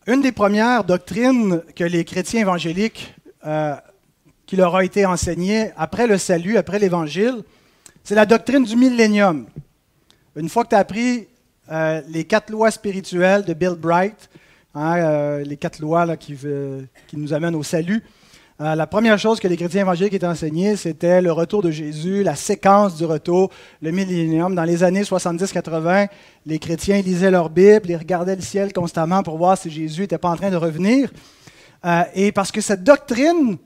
Une des premières doctrines que les chrétiens évangéliques, qui leur a été enseignée après le salut, après l'Évangile, c'est la doctrine du millénium. Une fois que tu as appris les 4 lois spirituelles de Bill Bright, les 4 lois là, qui nous amènent au salut, la première chose que les chrétiens évangéliques étaient enseignés, c'était le retour de Jésus, la séquence du retour, le millénium. Dans les années 70-80, les chrétiens lisaient leur Bible, ils regardaient le ciel constamment pour voir si Jésus n'était pas en train de revenir. Et parce que cette doctrine,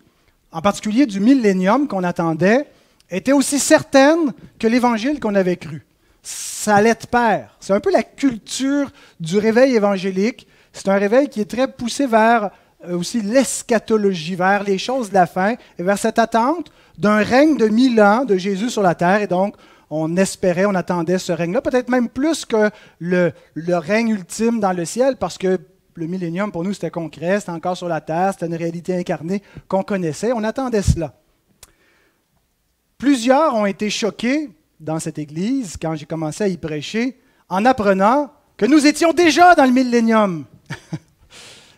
en particulier du millénium qu'on attendait, était aussi certaine que l'évangile qu'on avait cru. Ça allait de pair. C'est un peu la culture du réveil évangélique. C'est un réveil qui est très poussé vers aussi l'eschatologie, vers les choses de la fin, et vers cette attente d'un règne de 1000 ans de Jésus sur la terre. Et donc, on espérait, on attendait ce règne-là, peut-être même plus que le règne ultime dans le ciel, parce que le millénium, pour nous, c'était concret, c'était encore sur la terre, c'était une réalité incarnée qu'on connaissait. On attendait cela. Plusieurs ont été choqués dans cette église, quand j'ai commencé à y prêcher, en apprenant que nous étions déjà dans le millénium.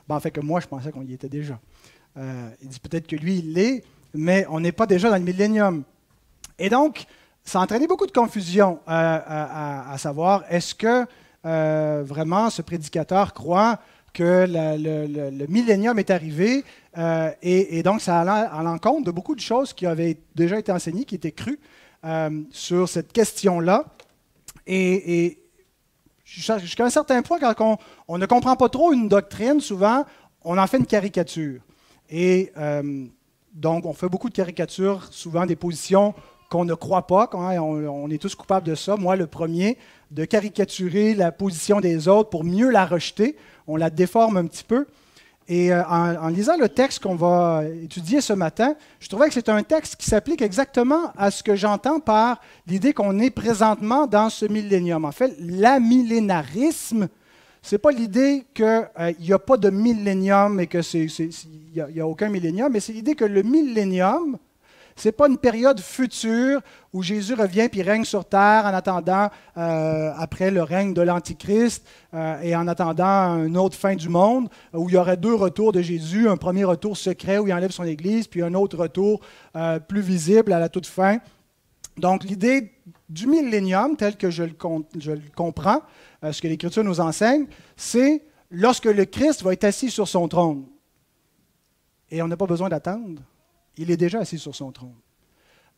En fait, que moi, je pensais qu'on y était déjà. Il dit peut-être que lui, il l'est, mais on n'est pas déjà dans le millénium. Et donc, ça a entraîné beaucoup de confusion à savoir, est-ce que vraiment ce prédicateur croit que le millénium est arrivé, et donc ça allait à l'encontre de beaucoup de choses qui avaient déjà été enseignées, qui étaient crues sur cette question-là. Et jusqu'à un certain point, quand on ne comprend pas trop une doctrine, souvent, on en fait une caricature. Et donc, on fait beaucoup de caricatures, souvent des positions qu'on ne croit pas. On est tous coupables de ça. Moi, le premier, de caricaturer la position des autres pour mieux la rejeter. On la déforme un petit peu. Et en lisant le texte qu'on va étudier ce matin, je trouvais que c'est un texte qui s'applique exactement à ce que j'entends par l'idée qu'on est présentement dans ce millénium. En fait, l'amillénarisme, ce n'est pas l'idée qu'il n'y a pas de millénium et qu'il n'y a aucun millénium, mais c'est l'idée que le millénium, ce n'est pas une période future où Jésus revient puis règne sur terre en attendant, après le règne de l'Antichrist et en attendant une autre fin du monde, où il y aurait 2 retours de Jésus, un premier retour secret où il enlève son Église, puis un autre retour plus visible à la toute fin. Donc l'idée du millénium, tel que je le comprends, ce que l'Écriture nous enseigne, c'est lorsque le Christ va être assis sur son trône. Et on n'a pas besoin d'attendre. Il est déjà assis sur son trône.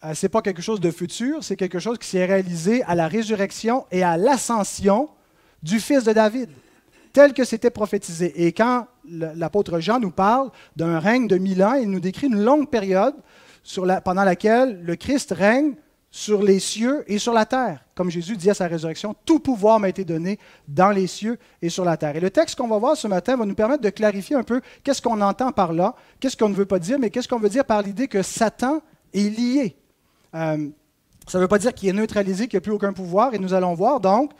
Ce n'est pas quelque chose de futur, c'est quelque chose qui s'est réalisé à la résurrection et à l'ascension du fils de David, tel que c'était prophétisé. Et quand l'apôtre Jean nous parle d'un règne de 1000 ans, il nous décrit une longue période pendant laquelle le Christ règne sur les cieux et sur la terre. Comme Jésus dit à sa résurrection, tout pouvoir m'a été donné dans les cieux et sur la terre. Et le texte qu'on va voir ce matin va nous permettre de clarifier un peu qu'est-ce qu'on entend par là, qu'est-ce qu'on ne veut pas dire, mais qu'est-ce qu'on veut dire par l'idée que Satan est lié. Ça ne veut pas dire qu'il est neutralisé, qu'il n'y a plus aucun pouvoir, et nous allons voir donc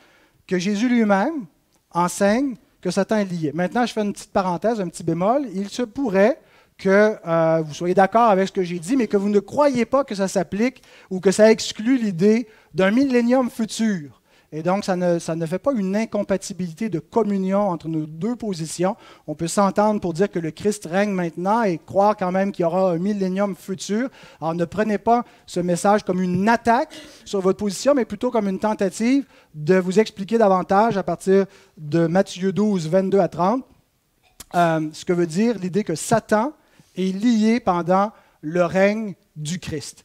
que Jésus lui-même enseigne que Satan est lié. Maintenant, je fais une petite parenthèse, un petit bémol. Il se pourrait que vous soyez d'accord avec ce que j'ai dit, mais que vous ne croyez pas que ça s'applique ou que ça exclut l'idée d'un millénium futur. Et donc, ça ne fait pas une incompatibilité de communion entre nos 2 positions. On peut s'entendre pour dire que le Christ règne maintenant et croire quand même qu'il y aura un millénium futur. Alors, ne prenez pas ce message comme une attaque sur votre position, mais plutôt comme une tentative de vous expliquer davantage à partir de Matthieu 12, 22 à 30, ce que veut dire l'idée que Satan est lié pendant le règne du Christ.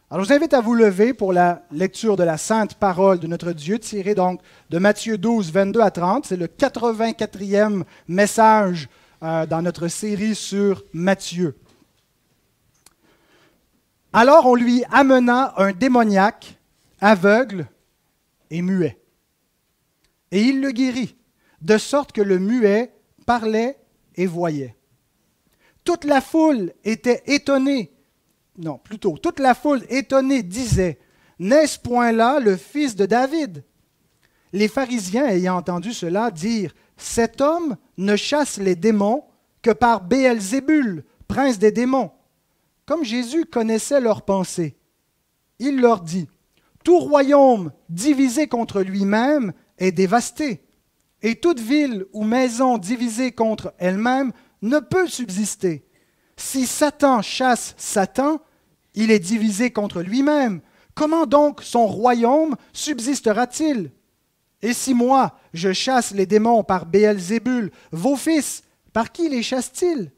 Alors, je vous invite à vous lever pour la lecture de la sainte parole de notre Dieu, tirée donc de Matthieu 12, 22 à 30. C'est le 84e message dans notre série sur Matthieu. Alors, on lui amena un démoniaque, aveugle et muet. Et il le guérit, de sorte que le muet parlait et voyait. Toute la foule était étonnée. Non, plutôt, toute la foule étonnée disait, « N'est-ce point là le fils de David ?» Les pharisiens, ayant entendu cela, dirent, « Cet homme ne chasse les démons que par Béelzébul, prince des démons. » Comme Jésus connaissait leurs pensées, il leur dit, « Tout royaume divisé contre lui-même est dévasté, Et toute ville ou maison divisée contre elle-même ne peut subsister. Si Satan chasse Satan, il est divisé contre lui-même. Comment donc son royaume subsistera-t-il? Et si moi, je chasse les démons par Béelzébul, vos fils, par qui les chassent-ils?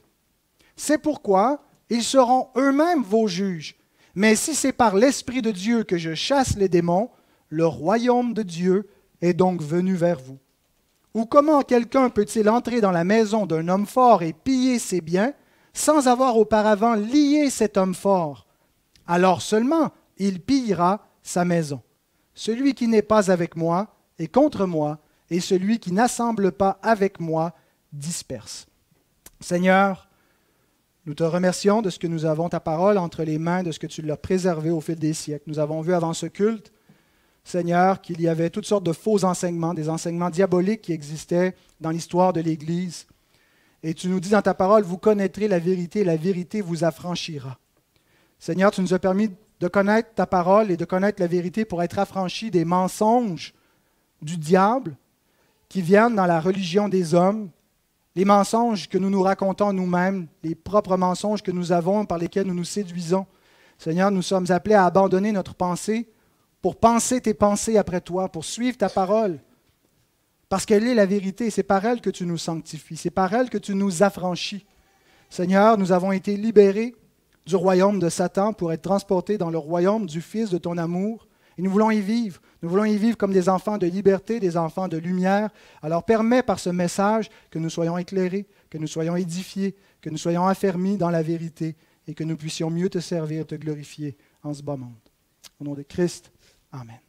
C'est pourquoi ils seront eux-mêmes vos juges. Mais si c'est par l'Esprit de Dieu que je chasse les démons, le royaume de Dieu est donc venu vers vous. Ou comment quelqu'un peut-il entrer dans la maison d'un homme fort et piller ses biens sans avoir auparavant lié cet homme fort? Alors seulement il pillera sa maison. Celui qui n'est pas avec moi est contre moi, et celui qui n'assemble pas avec moi disperse. Seigneur, nous te remercions de ce que nous avons ta parole entre les mains, de ce que tu l'as préservé au fil des siècles. Nous avons vu avant ce culte, Seigneur, qu'il y avait toutes sortes de faux enseignements, des enseignements diaboliques qui existaient dans l'histoire de l'Église. Et tu nous dis dans ta parole, vous connaîtrez la vérité vous affranchira. Seigneur, tu nous as permis de connaître ta parole et de connaître la vérité pour être affranchis des mensonges du diable qui viennent dans la religion des hommes, les mensonges que nous nous racontons nous-mêmes, les propres mensonges que nous avons par lesquels nous nous séduisons. Seigneur, nous sommes appelés à abandonner notre pensée pour penser tes pensées après toi, pour suivre ta parole, parce qu'elle est la vérité. C'est par elle que tu nous sanctifies, c'est par elle que tu nous affranchis. Seigneur, nous avons été libérés du royaume de Satan pour être transportés dans le royaume du Fils de ton amour. Et nous voulons y vivre. Nous voulons y vivre comme des enfants de liberté, des enfants de lumière. Alors permets par ce message que nous soyons éclairés, que nous soyons édifiés, que nous soyons affermis dans la vérité et que nous puissions mieux te servir, te glorifier en ce bas monde. Au nom de Christ, Amen.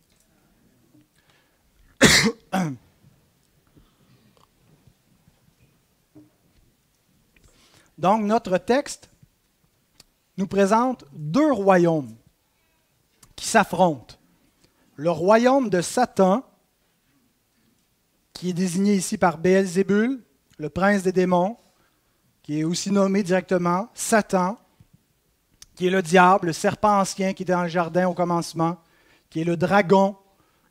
Donc, notre texte nous présente deux royaumes qui s'affrontent. Le royaume de Satan, qui est désigné ici par Béelzébul, le prince des démons, qui est aussi nommé directement Satan, qui est le diable, le serpent ancien qui était dans le jardin au commencement, qui est le dragon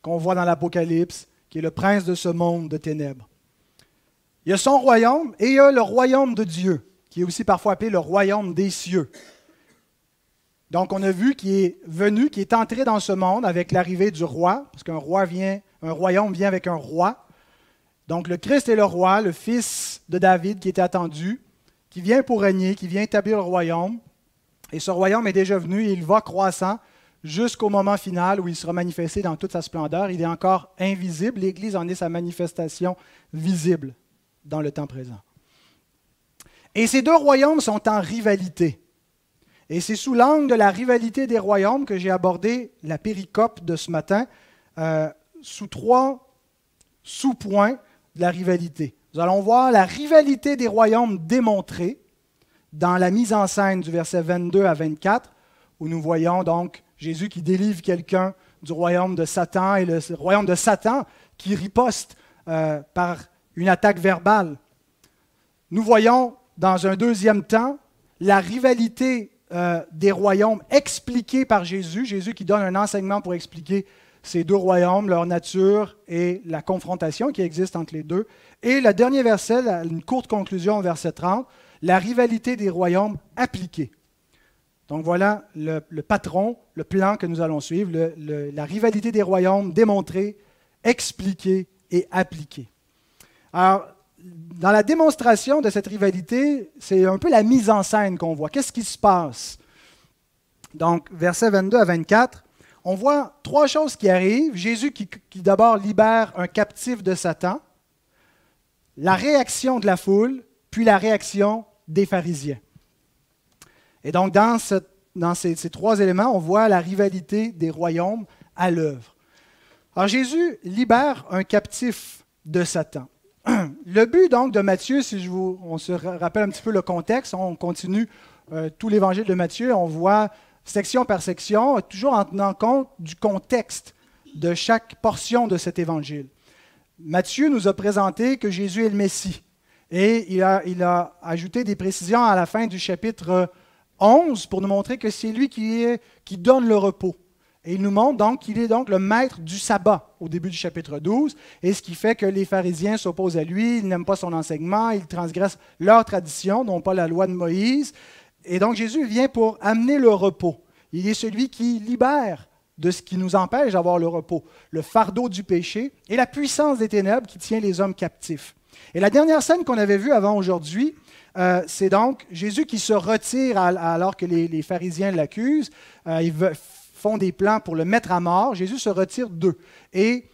qu'on voit dans l'Apocalypse, qui est le prince de ce monde de ténèbres. Il y a son royaume et il y a le royaume de Dieu, qui est aussi parfois appelé le royaume des cieux. Donc, on a vu qu'il est venu, qu'il est entré dans ce monde avec l'arrivée du roi, parce qu'un royaume vient avec un roi. Donc, le Christ est le roi, le fils de David qui était attendu, qui vient pour régner, qui vient établir le royaume. Et ce royaume est déjà venu et il va croissant jusqu'au moment final où il sera manifesté dans toute sa splendeur. Il est encore invisible. L'Église en est sa manifestation visible dans le temps présent. Et ces deux royaumes sont en rivalité. Et c'est sous l'angle de la rivalité des royaumes que j'ai abordé la péricope de ce matin, sous trois sous-points de la rivalité. Nous allons voir la rivalité des royaumes démontrée dans la mise en scène du verset 22 à 24, où nous voyons donc Jésus qui délivre quelqu'un du royaume de Satan et le royaume de Satan qui riposte par une attaque verbale. Nous voyons dans un deuxième temps la rivalité des royaumes expliqués par Jésus, Jésus qui donne un enseignement pour expliquer ces deux royaumes, leur nature et la confrontation qui existe entre les deux. Et le dernier verset, une courte conclusion au verset 30, la rivalité des royaumes appliqués. Donc voilà le patron, le plan que nous allons suivre, la rivalité des royaumes démontrée, expliquée et appliquée. Alors, dans la démonstration de cette rivalité, c'est un peu la mise en scène qu'on voit. Qu'est-ce qui se passe? Donc, versets 22 à 24, on voit trois choses qui arrivent. Jésus qui d'abord libère un captif de Satan, la réaction de la foule, puis la réaction des pharisiens. Et donc, dans ces trois éléments, on voit la rivalité des royaumes à l'œuvre. Alors, Jésus libère un captif de Satan. Le but donc de Matthieu, on se rappelle un petit peu le contexte, on continue tout l'évangile de Matthieu, on voit section par section, toujours en tenant compte du contexte de chaque portion de cet évangile. Matthieu nous a présenté que Jésus est le Messie et il a ajouté des précisions à la fin du chapitre 11 pour nous montrer que c'est lui qui donne le repos Et il nous montre donc qu'il est donc le maître du sabbat au début du chapitre 12, et ce qui fait que les pharisiens s'opposent à lui, ils n'aiment pas son enseignement, ils transgressent leur tradition, non pas la loi de Moïse. Et donc Jésus vient pour amener le repos. Il est celui qui libère de ce qui nous empêche d'avoir le repos, le fardeau du péché et la puissance des ténèbres qui tient les hommes captifs. Et la dernière scène qu'on avait vue avant aujourd'hui, c'est donc Jésus qui se retire alors que les pharisiens l'accusent. Ils font des plans pour le mettre à mort. Jésus se retire d'eux. Et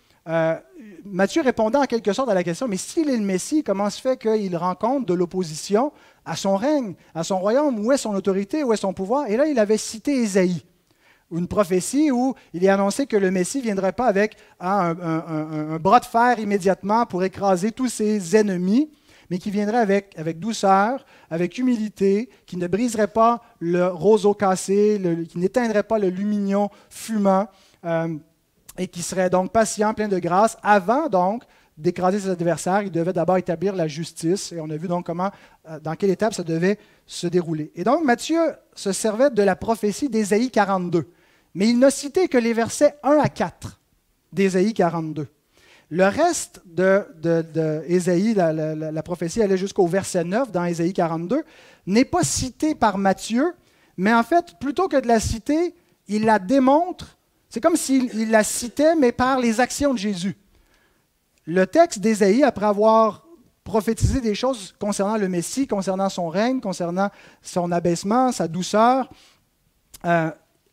Matthieu répondant en quelque sorte à la question, mais s'il est le Messie, comment se fait qu'il rencontre de l'opposition à son règne, à son royaume? Où est son autorité? Où est son pouvoir? Et là, il avait cité Ésaïe, une prophétie où il est annoncé que le Messie ne viendrait pas avec un bras de fer immédiatement pour écraser tous ses ennemis, mais qui viendrait avec douceur, avec humilité, qui ne briserait pas le roseau cassé, qui n'éteindrait pas le lumignon fumant, et qui serait donc patient, plein de grâce. Avant donc d'écraser ses adversaires, il devait d'abord établir la justice, et on a vu donc dans quelle étape ça devait se dérouler. Et donc Matthieu se servait de la prophétie d'Ésaïe 42, mais il n'a cité que les versets 1 à 4 d'Ésaïe 42. Le reste d'Ésaïe, la prophétie allait jusqu'au verset 9 dans Ésaïe 42, n'est pas cité par Matthieu, mais en fait, plutôt que de la citer, il la démontre. C'est comme s'il la citait, mais par les actions de Jésus. Le texte d'Ésaïe, après avoir prophétisé des choses concernant le Messie, concernant son règne, concernant son abaissement, sa douceur,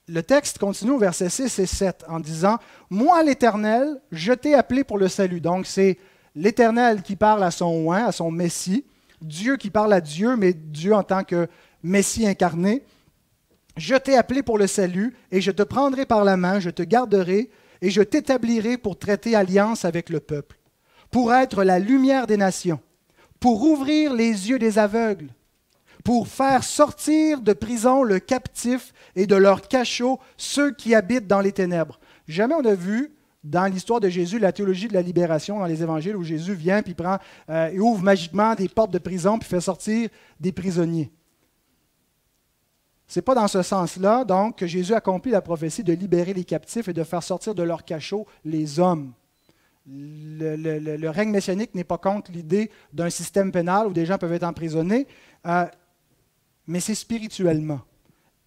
le texte continue au verset 6 et 7 en disant « Moi, l'Éternel, je t'ai appelé pour le salut. » Donc, c'est l'Éternel qui parle à son oint, à son Messie, Dieu qui parle à Dieu, mais Dieu en tant que Messie incarné. « Je t'ai appelé pour le salut, et je te prendrai par la main, je te garderai, et je t'établirai pour traiter alliance avec le peuple, pour être la lumière des nations, pour ouvrir les yeux des aveugles, pour faire sortir de prison le captif et de leur cachot ceux qui habitent dans les ténèbres. » Jamais on a vu dans l'histoire de Jésus la théologie de la libération dans les évangiles où Jésus vient puis il ouvre magiquement des portes de prison puis fait sortir des prisonniers. Ce n'est pas dans ce sens-là donc que Jésus accomplit la prophétie de libérer les captifs et de faire sortir de leur cachot les hommes. Le règne messianique n'est pas contre l'idée d'un système pénal où des gens peuvent être emprisonnés, mais c'est spirituellement.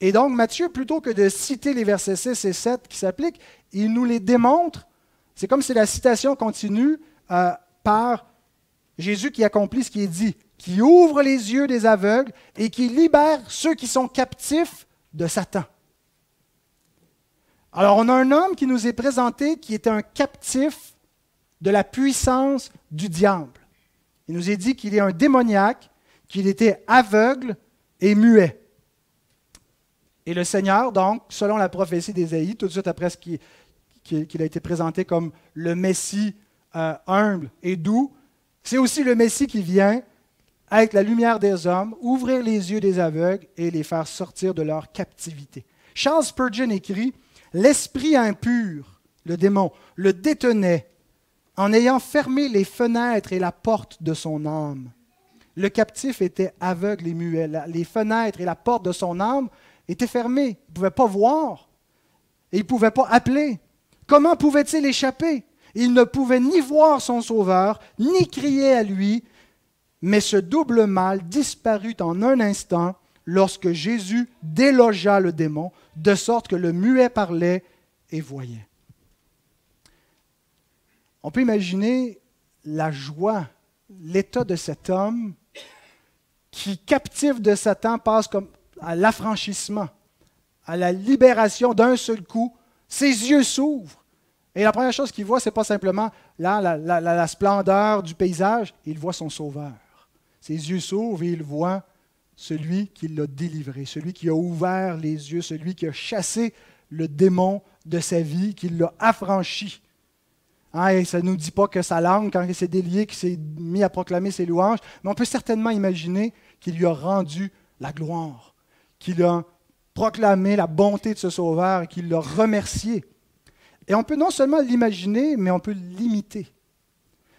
Et donc, Matthieu, plutôt que de citer les versets 6 et 7 qui s'appliquent, il nous les démontre. C'est comme si la citation continue par Jésus qui accomplit ce qui est dit, qui ouvre les yeux des aveugles et qui libère ceux qui sont captifs de Satan. Alors, on a un homme qui nous est présenté qui est un captif de la puissance du diable. Il nous est dit qu'il est un démoniaque, qu'il était aveugle et muet. Et le Seigneur, donc, selon la prophétie d'Ésaïe, tout de suite après qu'il a été présenté comme le Messie humble et doux, c'est aussi le Messie qui vient être la lumière des hommes, ouvrir les yeux des aveugles et les faire sortir de leur captivité. Charles Spurgeon écrit « L'esprit impur, le démon, le détenait en ayant fermé les fenêtres et la porte de son âme. Le captif était aveugle et muet. Les fenêtres et la porte de son âme étaient fermées. Il ne pouvait pas voir et il ne pouvait pas appeler. Comment pouvait-il échapper? Il ne pouvait ni voir son Sauveur, ni crier à lui, mais ce double mal disparut en un instant lorsque Jésus délogea le démon, de sorte que le muet parlait et voyait. On peut imaginer la joie, l'état de cet homme qui, captif de Satan, passe comme à l'affranchissement, à la libération d'un seul coup. Ses yeux s'ouvrent. Et la première chose qu'il voit, ce n'est pas simplement là, la splendeur du paysage, il voit son Sauveur. Ses yeux s'ouvrent et il voit celui qui l'a délivré, celui qui a ouvert les yeux, celui qui a chassé le démon de sa vie, qui l'a affranchi. Et ça ne nous dit pas que sa langue, quand il s'est délié, qu'il s'est mis à proclamer ses louanges, mais on peut certainement imaginer qu'il lui a rendu la gloire, qu'il a proclamé la bonté de ce Sauveur et qu'il l'a remercié. Et on peut non seulement l'imaginer, mais on peut l'imiter.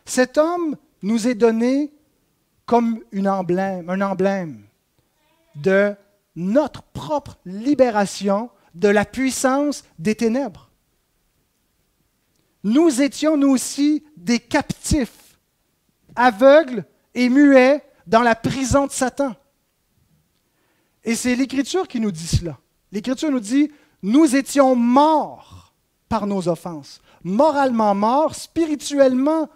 Cet homme nous est donné comme un emblème de notre propre libération de la puissance des ténèbres. nous étions nous aussi des captifs, aveugles et muets dans la prison de Satan. Et c'est l'Écriture qui nous dit cela. L'Écriture nous dit, nous étions morts par nos offenses, moralement morts, spirituellement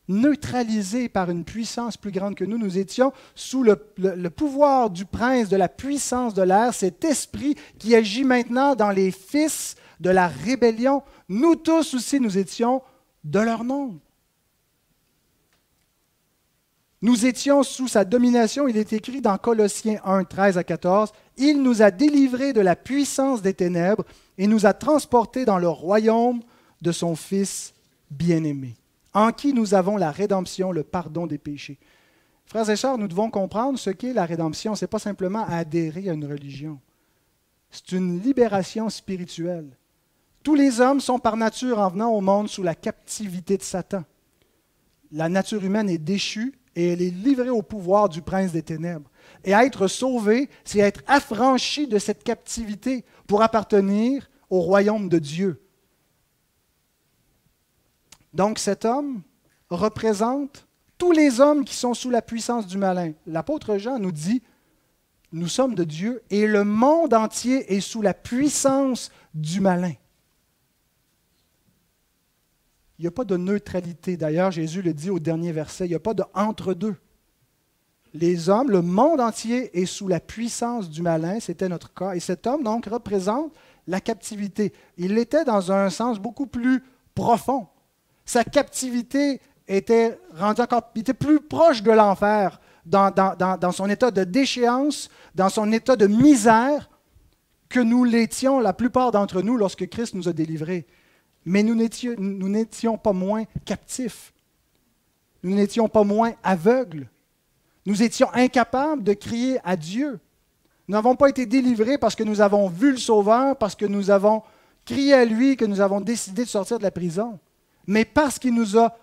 neutralisés par une puissance plus grande que nous. Nous étions sous le pouvoir du prince de la puissance de l'air, cet esprit qui agit maintenant dans les fils de la rébellion. Nous tous aussi, nous étions de leur nombre. Nous étions sous sa domination. Il est écrit dans Colossiens 1, 13 à 14, « Il nous a délivrés de la puissance des ténèbres et nous a transportés dans le royaume de son Fils bien-aimé, en qui nous avons la rédemption, le pardon des péchés. » Frères et sœurs, nous devons comprendre ce qu'est la rédemption. Ce n'est pas simplement adhérer à une religion. C'est une libération spirituelle. Tous les hommes sont par nature en venant au monde sous la captivité de Satan. La nature humaine est déchue et elle est livrée au pouvoir du prince des ténèbres. Et être sauvé, c'est être affranchi de cette captivité pour appartenir au royaume de Dieu. Donc cet homme représente tous les hommes qui sont sous la puissance du malin. L'apôtre Jean nous dit, nous sommes de Dieu et le monde entier est sous la puissance du malin. Il n'y a pas de neutralité. D'ailleurs, Jésus le dit au dernier verset, il n'y a pas de entre-deux. Les hommes, le monde entier est sous la puissance du malin, c'était notre cas. Et cet homme, donc, représente la captivité. Il l'était dans un sens beaucoup plus profond. Sa captivité était rendue encore, il était plus proche de l'enfer, dans son état de déchéance, dans son état de misère, que nous l'étions, la plupart d'entre nous, lorsque Christ nous a délivrés. Mais nous n'étions pas moins captifs. Nous n'étions pas moins aveugles. Nous étions incapables de crier à Dieu. Nous n'avons pas été délivrés parce que nous avons vu le Sauveur, parce que nous avons crié à lui, que nous avons décidé de sortir de la prison, mais parce qu'il nous a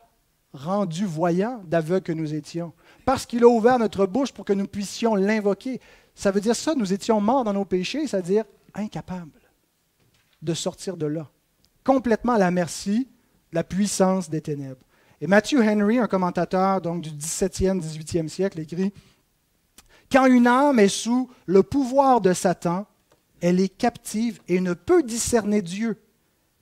rendus voyants d'aveugles que nous étions, parce qu'il a ouvert notre bouche pour que nous puissions l'invoquer. Ça veut dire ça, nous étions morts dans nos péchés, c'est-à-dire incapables de sortir de là, complètement à la merci de la puissance des ténèbres. Et Matthew Henry, un commentateur donc, du 17e, 18e siècle, écrit « Quand une âme est sous le pouvoir de Satan, elle est captive et ne peut discerner Dieu.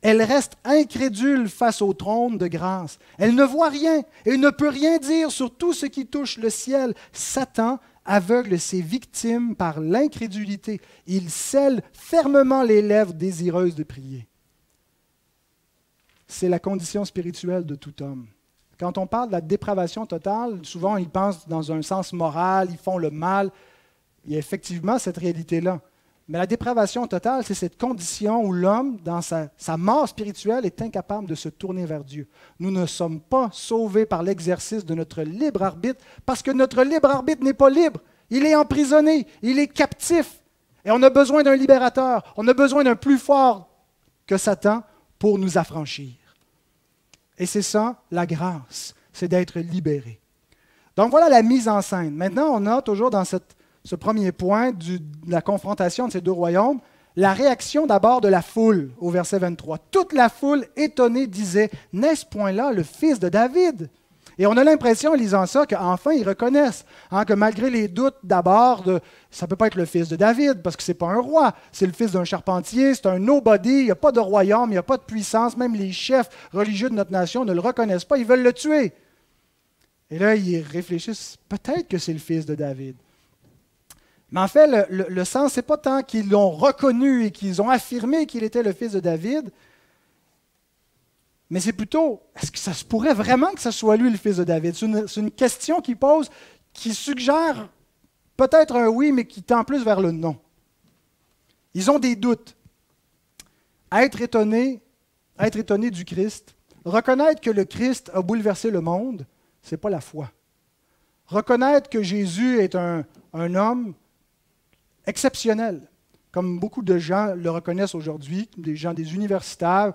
Elle reste incrédule face au trône de grâce. Elle ne voit rien et ne peut rien dire sur tout ce qui touche le ciel. Satan aveugle ses victimes par l'incrédulité. Il scelle fermement les lèvres désireuses de prier. » C'est la condition spirituelle de tout homme. Quand on parle de la dépravation totale, souvent ils pensent dans un sens moral, ils font le mal. Il y a effectivement cette réalité-là. Mais la dépravation totale, c'est cette condition où l'homme, dans sa mort spirituelle, est incapable de se tourner vers Dieu. Nous ne sommes pas sauvés par l'exercice de notre libre arbitre, parce que notre libre arbitre n'est pas libre. Il est emprisonné, il est captif. Et on a besoin d'un libérateur, on a besoin d'un plus fort que Satan pour nous affranchir. Et c'est ça, la grâce, c'est d'être libéré. Donc voilà la mise en scène. Maintenant, on a toujours dans ce premier point de la confrontation de ces deux royaumes, la réaction d'abord de la foule au verset 23. Toute la foule étonnée disait « N'est-ce point là le fils de David ?» Et on a l'impression, en lisant ça, qu'enfin ils reconnaissent que malgré les doutes d'abord, ça ne peut pas être le fils de David, parce que ce n'est pas un roi, c'est le fils d'un charpentier, c'est un nobody, il n'y a pas de royaume, il n'y a pas de puissance, même les chefs religieux de notre nation ne le reconnaissent pas, ils veulent le tuer. Et là, ils réfléchissent, peut-être que c'est le fils de David. Mais en fait, le sens, ce n'est pas tant qu'ils l'ont reconnu et qu'ils ont affirmé qu'il était le fils de David, mais c'est plutôt, est-ce que ça se pourrait vraiment que ce soit lui le fils de David? C'est une question qu'ils posent, qui suggère peut-être un oui, mais qui tend plus vers le non. Ils ont des doutes. Être étonné du Christ, reconnaître que le Christ a bouleversé le monde, ce n'est pas la foi. Reconnaître que Jésus est un homme exceptionnel, comme beaucoup de gens le reconnaissent aujourd'hui, des universitaires.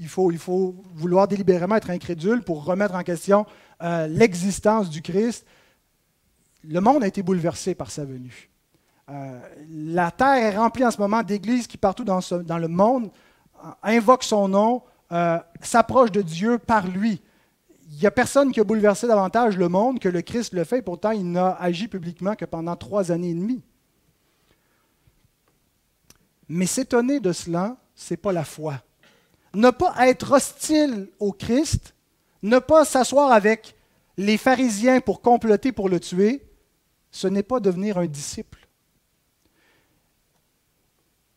Il faut vouloir délibérément être incrédule pour remettre en question l'existence du Christ. Le monde a été bouleversé par sa venue. La terre est remplie en ce moment d'églises qui, partout dans le monde, invoquent son nom, s'approche de Dieu par lui. Il n'y a personne qui a bouleversé davantage le monde que le Christ le fait, et pourtant il n'a agi publiquement que pendant 3 années et demie. Mais s'étonner de cela, ce n'est pas la foi. Ne pas être hostile au Christ, ne pas s'asseoir avec les pharisiens pour comploter pour le tuer, ce n'est pas devenir un disciple.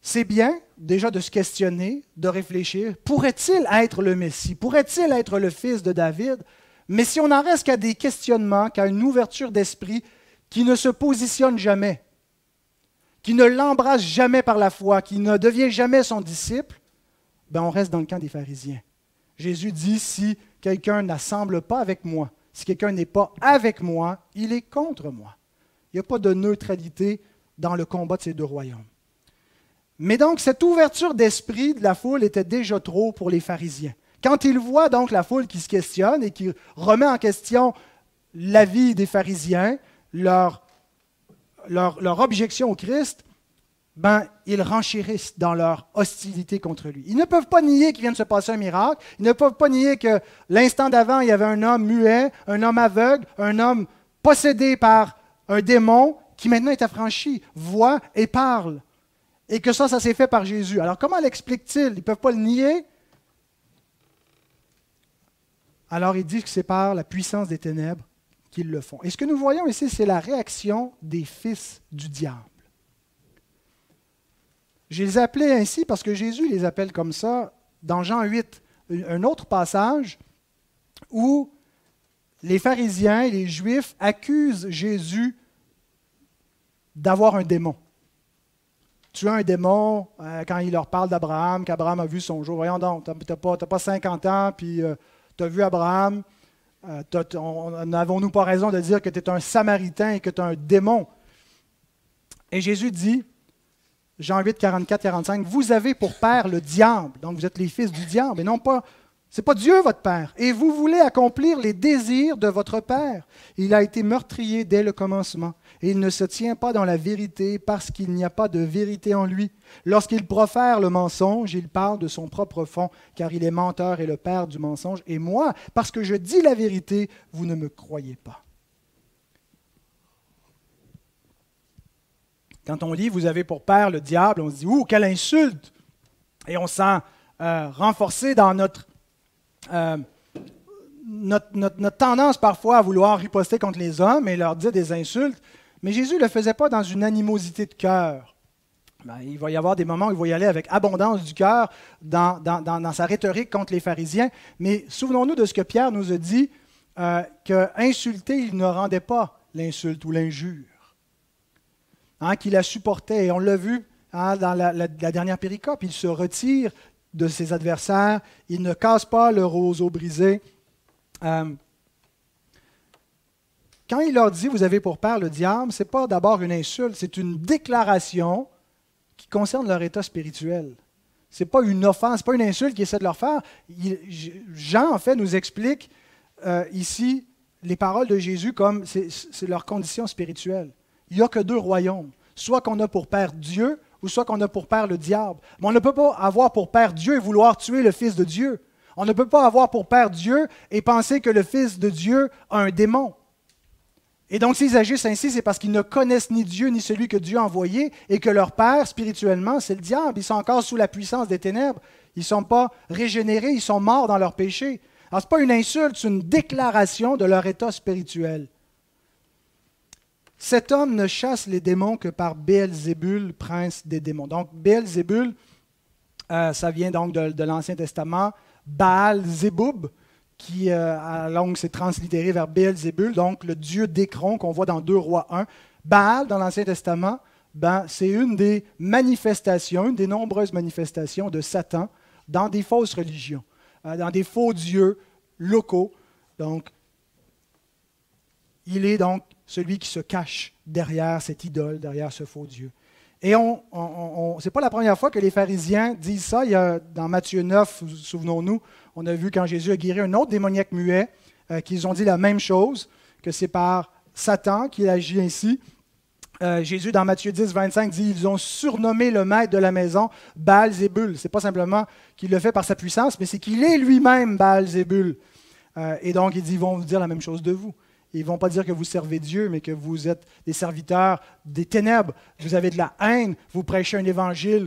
C'est bien déjà de se questionner, de réfléchir. Pourrait-il être le Messie? Pourrait-il être le fils de David? Mais si on n'en reste qu'à des questionnements, qu'à une ouverture d'esprit qui ne se positionne jamais, qui ne l'embrasse jamais par la foi, qui ne devient jamais son disciple, ben on reste dans le camp des pharisiens. Jésus dit, si quelqu'un n'assemble pas avec moi, si quelqu'un n'est pas avec moi, il est contre moi. Il n'y a pas de neutralité dans le combat de ces deux royaumes. Mais donc, cette ouverture d'esprit de la foule était déjà trop pour les pharisiens. Quand ils voient donc la foule qui se questionne et qui remet en question l'avis des pharisiens, leur objection au Christ, ben, ils renchérissent dans leur hostilité contre lui. Ils ne peuvent pas nier qu'il vient de se passer un miracle. Ils ne peuvent pas nier que l'instant d'avant, il y avait un homme muet, un homme aveugle, un homme possédé par un démon qui maintenant est affranchi, voit et parle. Et que ça s'est fait par Jésus. Alors, comment l'expliquent-ils? Ils ne peuvent pas le nier. Alors, ils disent que c'est par la puissance des ténèbres qu'ils le font. Et ce que nous voyons ici, c'est la réaction des fils du diable. Je les ai appelés ainsi parce que Jésus les appelle comme ça dans Jean 8, un autre passage où les pharisiens et les Juifs accusent Jésus d'avoir un démon. Tu as un démon quand il leur parle d'Abraham, qu'Abraham a vu son jour. Voyons donc, tu n'as pas 50 ans, puis tu as vu Abraham. N'avons-nous pas raison de dire que tu es un Samaritain et que tu es un démon? Et Jésus dit, Jean 8, 44, 45, « Vous avez pour père le diable. » Donc vous êtes les fils du diable, et non pas... Ce n'est pas Dieu votre père. « Et vous voulez accomplir les désirs de votre père. Il a été meurtrier dès le commencement. Et il ne se tient pas dans la vérité parce qu'il n'y a pas de vérité en lui. Lorsqu'il profère le mensonge, il parle de son propre fond, car il est menteur et le père du mensonge. Et moi, parce que je dis la vérité, vous ne me croyez pas. » Quand on lit « Vous avez pour père le diable », on se dit « Ouh, quelle insulte !» Et on se sent renforcé dans notre tendance parfois à vouloir riposter contre les hommes et leur dire des insultes. Mais Jésus ne le faisait pas dans une animosité de cœur. Il va y avoir des moments où il va y aller avec abondance du cœur dans sa rhétorique contre les pharisiens. Mais souvenons-nous de ce que Pierre nous a dit, qu'insulter, il ne rendait pas l'insulte ou l'injure. Qu'il la supportait. Et on l'a vu dans la dernière péricope. Il se retire de ses adversaires. Il ne casse pas le roseau brisé. Quand il leur dit « Vous avez pour père le diable », ce n'est pas d'abord une insulte, c'est une déclaration qui concerne leur état spirituel. Ce n'est pas une offense, ce n'est pas une insulte qu'il essaie de leur faire. Jean, en fait, nous explique ici les paroles de Jésus comme c'est leur condition spirituelle. Il n'y a que deux royaumes. Soit qu'on a pour père Dieu, ou soit qu'on a pour père le diable. Mais on ne peut pas avoir pour père Dieu et vouloir tuer le Fils de Dieu. On ne peut pas avoir pour père Dieu et penser que le Fils de Dieu a un démon. Et donc, s'ils agissent ainsi, c'est parce qu'ils ne connaissent ni Dieu ni celui que Dieu a envoyé et que leur père, spirituellement, c'est le diable. Ils sont encore sous la puissance des ténèbres. Ils ne sont pas régénérés, ils sont morts dans leur péché. Alors, ce n'est pas une insulte, c'est une déclaration de leur état spirituel. Cet homme ne chasse les démons que par Béelzébul, prince des démons. Donc, Béelzébul, ça vient donc de l'Ancien Testament. Baal-Zéboub, qui à longue s'est translittéré vers Béelzébul, donc le dieu d'Écron qu'on voit dans 2 Rois 1. Baal, dans l'Ancien Testament, c'est une des manifestations, une des nombreuses manifestations de Satan dans des fausses religions, dans des faux dieux locaux. Donc, il est donc celui qui se cache derrière cette idole, derrière ce faux Dieu. Et ce n'est pas la première fois que les pharisiens disent ça. Il y a, dans Matthieu 9, souvenons-nous, on a vu quand Jésus a guéri un autre démoniaque muet, qu'ils ont dit la même chose, que c'est par Satan qu'il agit ainsi. Jésus, dans Matthieu 10, 25, dit « Ils ont surnommé le maître de la maison Baal-Zébul ». Ce n'est pas simplement qu'il le fait par sa puissance, mais c'est qu'il est lui-même Baal-Zébul. Et donc, il dit « Ils vont vous dire la même chose de vous ». Ils ne vont pas dire que vous servez Dieu, mais que vous êtes des serviteurs des ténèbres. Vous avez de la haine, vous prêchez un évangile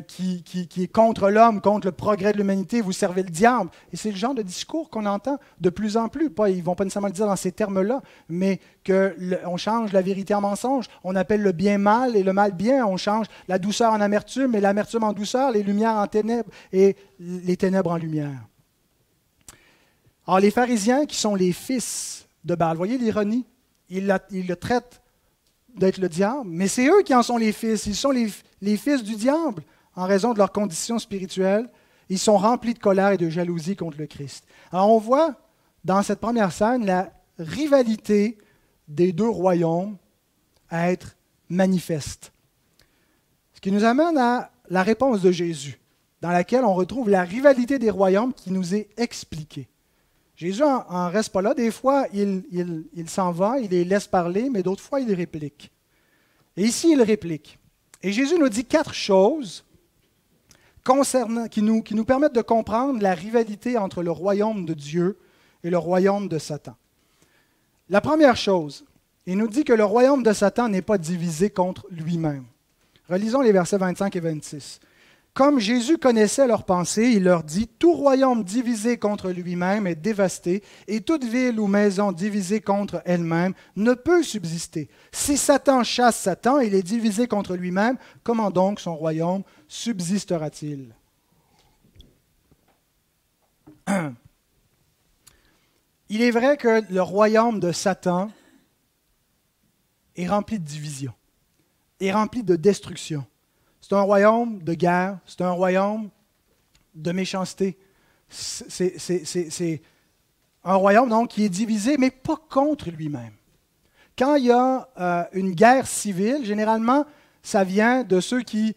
qui est contre l'homme, contre le progrès de l'humanité, vous servez le diable. Et c'est le genre de discours qu'on entend de plus en plus. Ils ne vont pas nécessairement le dire dans ces termes-là, mais qu'on change la vérité en mensonge. On appelle le bien mal et le mal bien. On change la douceur en amertume et l'amertume en douceur, les lumières en ténèbres et les ténèbres en lumière. Alors, les pharisiens qui sont les fils de Baal. Voyez l'ironie? Ils le traitent d'être le diable, mais c'est eux qui en sont les fils. Ils sont les fils du diable en raison de leur condition spirituelle. Ils sont remplis de colère et de jalousie contre le Christ. Alors on voit dans cette première scène la rivalité des deux royaumes à être manifeste. Ce qui nous amène à la réponse de Jésus, dans laquelle on retrouve la rivalité des royaumes qui nous est expliquée. Jésus n'en reste pas là. Des fois, il s'en va, il les laisse parler, mais d'autres fois, il réplique. Et ici, il réplique. Et Jésus nous dit 4 choses qui nous permettent de comprendre la rivalité entre le royaume de Dieu et le royaume de Satan. La première chose, il nous dit que le royaume de Satan n'est pas divisé contre lui-même. Relisons les versets 25 et 26. Comme Jésus connaissait leurs pensées, il leur dit « Tout royaume divisé contre lui-même est dévasté, et toute ville ou maison divisée contre elle-même ne peut subsister. Si Satan chasse Satan, il est divisé contre lui-même, comment donc son royaume subsistera-t-il » Il est vrai que le royaume de Satan est rempli de division, est rempli de destruction. C'est un royaume de guerre, c'est un royaume de méchanceté. C'est un royaume donc, qui est divisé, mais pas contre lui-même. Quand il y a une guerre civile, généralement, ça vient de ceux qui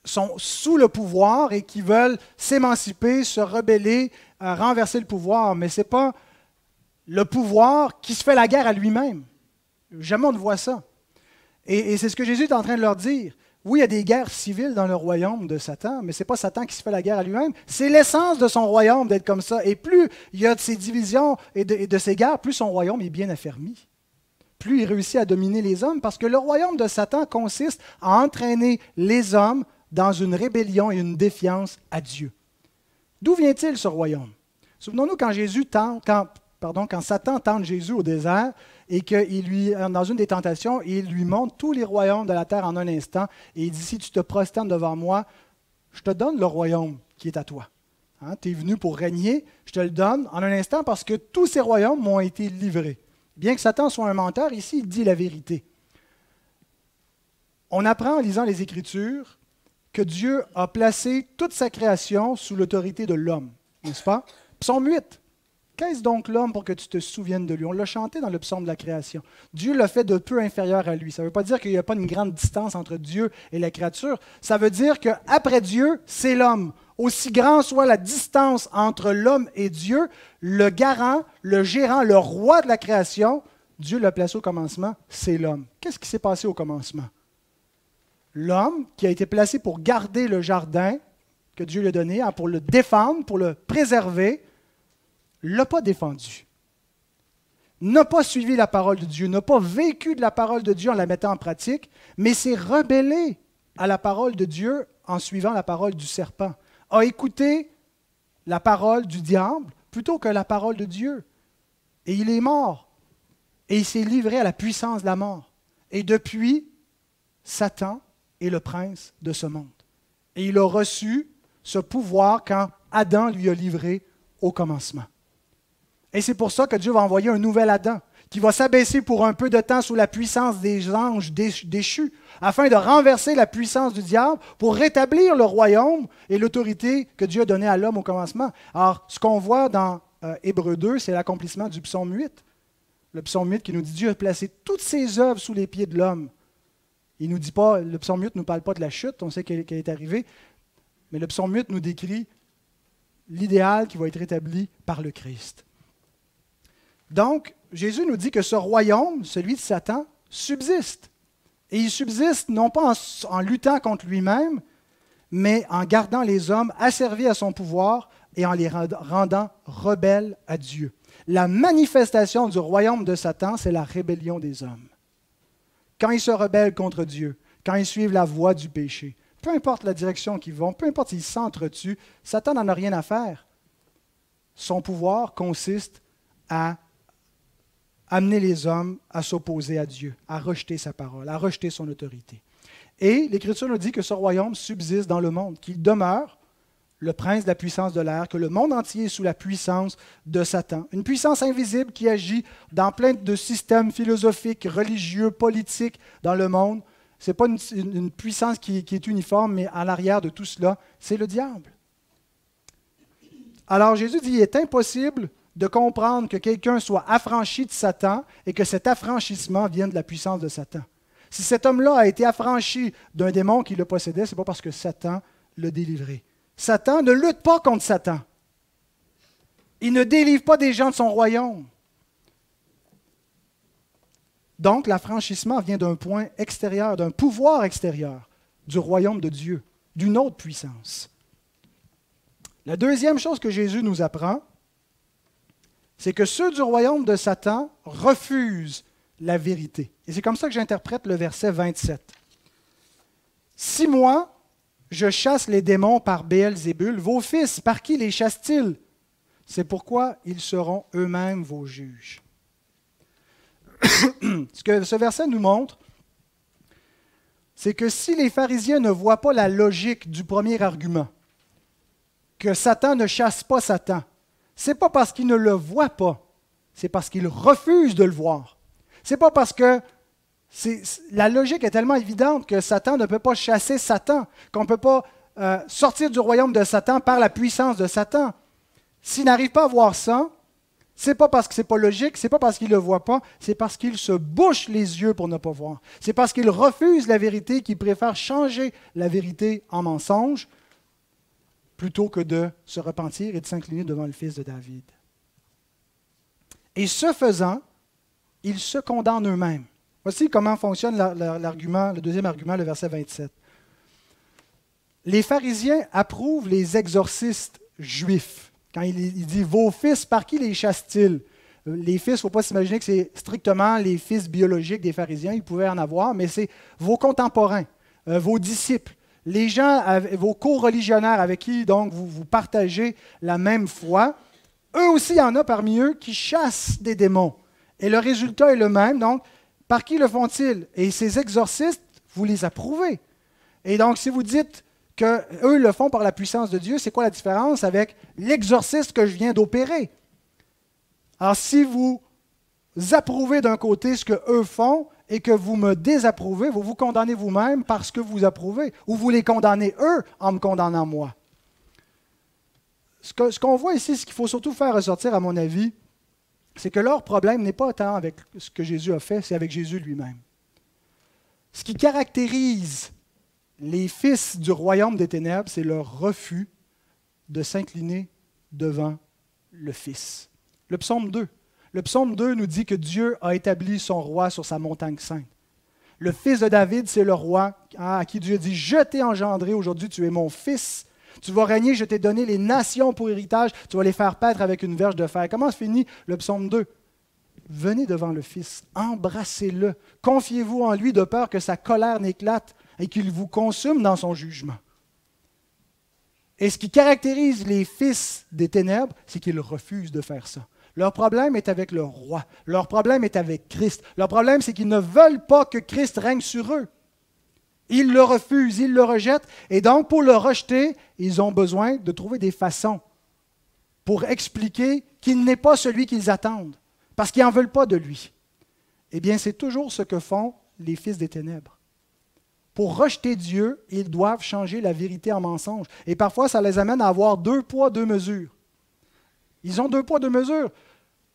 sont sous le pouvoir et qui veulent s'émanciper, se rebeller, renverser le pouvoir. Mais ce n'est pas le pouvoir qui se fait la guerre à lui-même. Jamais on ne voit ça. Et c'est ce que Jésus est en train de leur dire. Oui, il y a des guerres civiles dans le royaume de Satan, mais ce n'est pas Satan qui se fait la guerre à lui-même. C'est l'essence de son royaume d'être comme ça. Et plus il y a de ces divisions et de ces guerres, plus son royaume est bien affermi. Plus il réussit à dominer les hommes, parce que le royaume de Satan consiste à entraîner les hommes dans une rébellion et une défiance à Dieu. D'où vient-il ce royaume? Souvenons-nous quand Satan tente Jésus au désert et qu'il lui, dans une des tentations, il lui montre tous les royaumes de la terre en un instant et il dit, si tu te prosternes devant moi, je te donne le royaume qui est à toi. Hein, tu es venu pour régner, je te le donne en un instant parce que tous ces royaumes m'ont été livrés. Bien que Satan soit un menteur, ici, il dit la vérité. On apprend en lisant les Écritures que Dieu a placé toute sa création sous l'autorité de l'homme, n'est-ce pas? Psaume 8. Qu'est-ce donc l'homme pour que tu te souviennes de lui? On l'a chanté dans le psaume de la création. Dieu l'a fait de peu inférieur à lui. Ça ne veut pas dire qu'il n'y a pas une grande distance entre Dieu et la créature. Ça veut dire qu'après Dieu, c'est l'homme. Aussi grand soit la distance entre l'homme et Dieu, le garant, le gérant, le roi de la création, Dieu l'a placé au commencement, c'est l'homme. Qu'est-ce qui s'est passé au commencement? L'homme qui a été placé pour garder le jardin que Dieu lui a donné, pour le défendre, pour le préserver, ne l'a pas défendu, n'a pas suivi la parole de Dieu, n'a pas vécu de la parole de Dieu en la mettant en pratique, mais s'est rebellé à la parole de Dieu en suivant la parole du serpent, a écouté la parole du diable plutôt que la parole de Dieu. Et il est mort, et il s'est livré à la puissance de la mort. Et depuis, Satan est le prince de ce monde. Et il a reçu ce pouvoir quand Adam lui a livré au commencement. Et c'est pour ça que Dieu va envoyer un nouvel Adam, qui va s'abaisser pour un peu de temps sous la puissance des anges déchus, afin de renverser la puissance du diable, pour rétablir le royaume et l'autorité que Dieu a donnée à l'homme au commencement. Alors, ce qu'on voit dans Hébreux 2, c'est l'accomplissement du psaume 8. Le psaume 8 qui nous dit « Dieu a placé toutes ses œuvres sous les pieds de l'homme ». Il nous dit pas, le psaume 8 ne nous parle pas de la chute, on sait qu'elle est arrivée, mais le psaume 8 nous décrit l'idéal qui va être établi par le Christ. Donc, Jésus nous dit que ce royaume, celui de Satan, subsiste. Et il subsiste non pas en luttant contre lui-même, mais en gardant les hommes asservis à son pouvoir et en les rendant rebelles à Dieu. La manifestation du royaume de Satan, c'est la rébellion des hommes. Quand ils se rebellent contre Dieu, quand ils suivent la voie du péché, peu importe la direction qu'ils vont, peu importe s'ils s'entretuent, Satan n'en a rien à faire. Son pouvoir consiste à amener les hommes à s'opposer à Dieu, à rejeter sa parole, à rejeter son autorité. Et l'Écriture nous dit que ce royaume subsiste dans le monde, qu'il demeure le prince de la puissance de l'air, que le monde entier est sous la puissance de Satan. Une puissance invisible qui agit dans plein de systèmes philosophiques, religieux, politiques dans le monde. Ce n'est pas une puissance qui est uniforme, mais à l'arrière de tout cela, c'est le diable. Alors Jésus dit, il est impossible de comprendre que quelqu'un soit affranchi de Satan et que cet affranchissement vienne de la puissance de Satan. Si cet homme-là a été affranchi d'un démon qui le possédait, ce n'est pas parce que Satan l'a délivré. Satan ne lutte pas contre Satan. Il ne délivre pas des gens de son royaume. Donc, l'affranchissement vient d'un point extérieur, d'un pouvoir extérieur, du royaume de Dieu, d'une autre puissance. La deuxième chose que Jésus nous apprend, c'est que ceux du royaume de Satan refusent la vérité. Et c'est comme ça que j'interprète le verset 27. « Si moi, je chasse les démons par Béelzébul, vos fils, par qui les chassent-ils? C'est pourquoi ils seront eux-mêmes vos juges. » Ce que ce verset nous montre, c'est que si les pharisiens ne voient pas la logique du premier argument, que Satan ne chasse pas Satan, ce n'est pas parce qu'ils ne le voient pas, c'est parce qu'ils refusent de le voir. Ce n'est pas parce que la logique est tellement évidente que Satan ne peut pas chasser Satan, qu'on ne peut pas sortir du royaume de Satan par la puissance de Satan. S'ils n'arrivent pas à voir ça, ce n'est pas parce que ce n'est pas logique, ce n'est pas parce qu'ils ne le voient pas, c'est parce qu'ils se bouchent les yeux pour ne pas voir. C'est parce qu'ils refusent la vérité qu'ils préfèrent changer la vérité en mensonge plutôt que de se repentir et de s'incliner devant le Fils de David. Et ce faisant, ils se condamnent eux-mêmes. Voici comment fonctionne l'argument, le deuxième argument, le verset 27. Les pharisiens approuvent les exorcistes juifs. Quand il dit « Vos fils, par qui les chassent-ils » Les fils, il ne faut pas s'imaginer que c'est strictement les fils biologiques des pharisiens, ils pouvaient en avoir, mais c'est vos contemporains, vos disciples, les gens, vos co-religionnaires avec qui donc vous partagez la même foi. Eux aussi, il y en a parmi eux qui chassent des démons. Et le résultat est le même. Donc, par qui le font-ils? Et ces exorcistes, vous les approuvez. Et donc, si vous dites qu'eux le font par la puissance de Dieu, c'est quoi la différence avec l'exorciste que je viens d'opérer? Alors, si vous approuvez d'un côté ce qu'eux font et que vous me désapprouvez, vous vous condamnez vous-même parce que vous approuvez, ou vous les condamnez eux en me condamnant moi. Ce qu'on voit ici, ce qu'il faut surtout faire ressortir, à mon avis, c'est que leur problème n'est pas tant avec ce que Jésus a fait, c'est avec Jésus lui-même. Ce qui caractérise les fils du royaume des ténèbres, c'est leur refus de s'incliner devant le Fils. Le psaume 2. Le psaume 2 nous dit que Dieu a établi son roi sur sa montagne sainte. Le fils de David, c'est le roi à qui Dieu dit « Je t'ai engendré, aujourd'hui tu es mon fils. Tu vas régner, je t'ai donné les nations pour héritage, tu vas les faire paître avec une verge de fer. » Comment se finit le psaume 2? Venez devant le Fils, embrassez-le, confiez-vous en lui de peur que sa colère n'éclate et qu'il vous consume dans son jugement. Et ce qui caractérise les fils des ténèbres, c'est qu'ils refusent de faire ça. Leur problème est avec le roi. Leur problème est avec Christ. Leur problème, c'est qu'ils ne veulent pas que Christ règne sur eux. Ils le refusent, ils le rejettent. Et donc, pour le rejeter, ils ont besoin de trouver des façons pour expliquer qu'il n'est pas celui qu'ils attendent, parce qu'ils n'en veulent pas de lui. Eh bien, c'est toujours ce que font les fils des ténèbres. Pour rejeter Dieu, ils doivent changer la vérité en mensonge. Et parfois, ça les amène à avoir 2 poids, 2 mesures. Ils ont 2 poids, 2 mesures.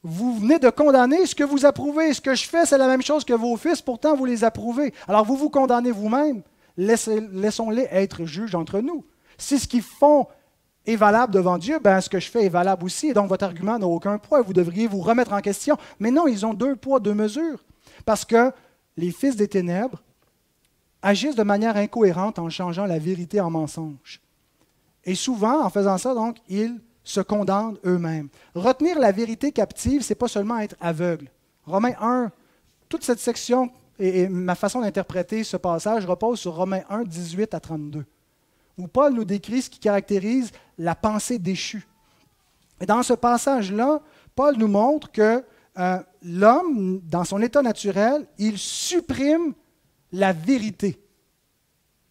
Vous venez de condamner ce que vous approuvez. Ce que je fais, c'est la même chose que vos fils, pourtant vous les approuvez. Alors vous vous condamnez vous-même. Laissons-les être juges entre nous. Si ce qu'ils font est valable devant Dieu, ben ce que je fais est valable aussi. Et donc votre argument n'a aucun poids. Vous devriez vous remettre en question. Mais non, ils ont 2 poids, 2 mesures. Parce que les fils des ténèbres, agissent de manière incohérente en changeant la vérité en mensonge. Et souvent, en faisant ça, donc, ils se condamnent eux-mêmes. Retenir la vérité captive, ce n'est pas seulement être aveugle. Romains 1, toute cette section et ma façon d'interpréter ce passage repose sur Romains 1, 18 à 32, où Paul nous décrit ce qui caractérise la pensée déchue. Et dans ce passage-là, Paul nous montre que l'homme, dans son état naturel, il supprime la vérité.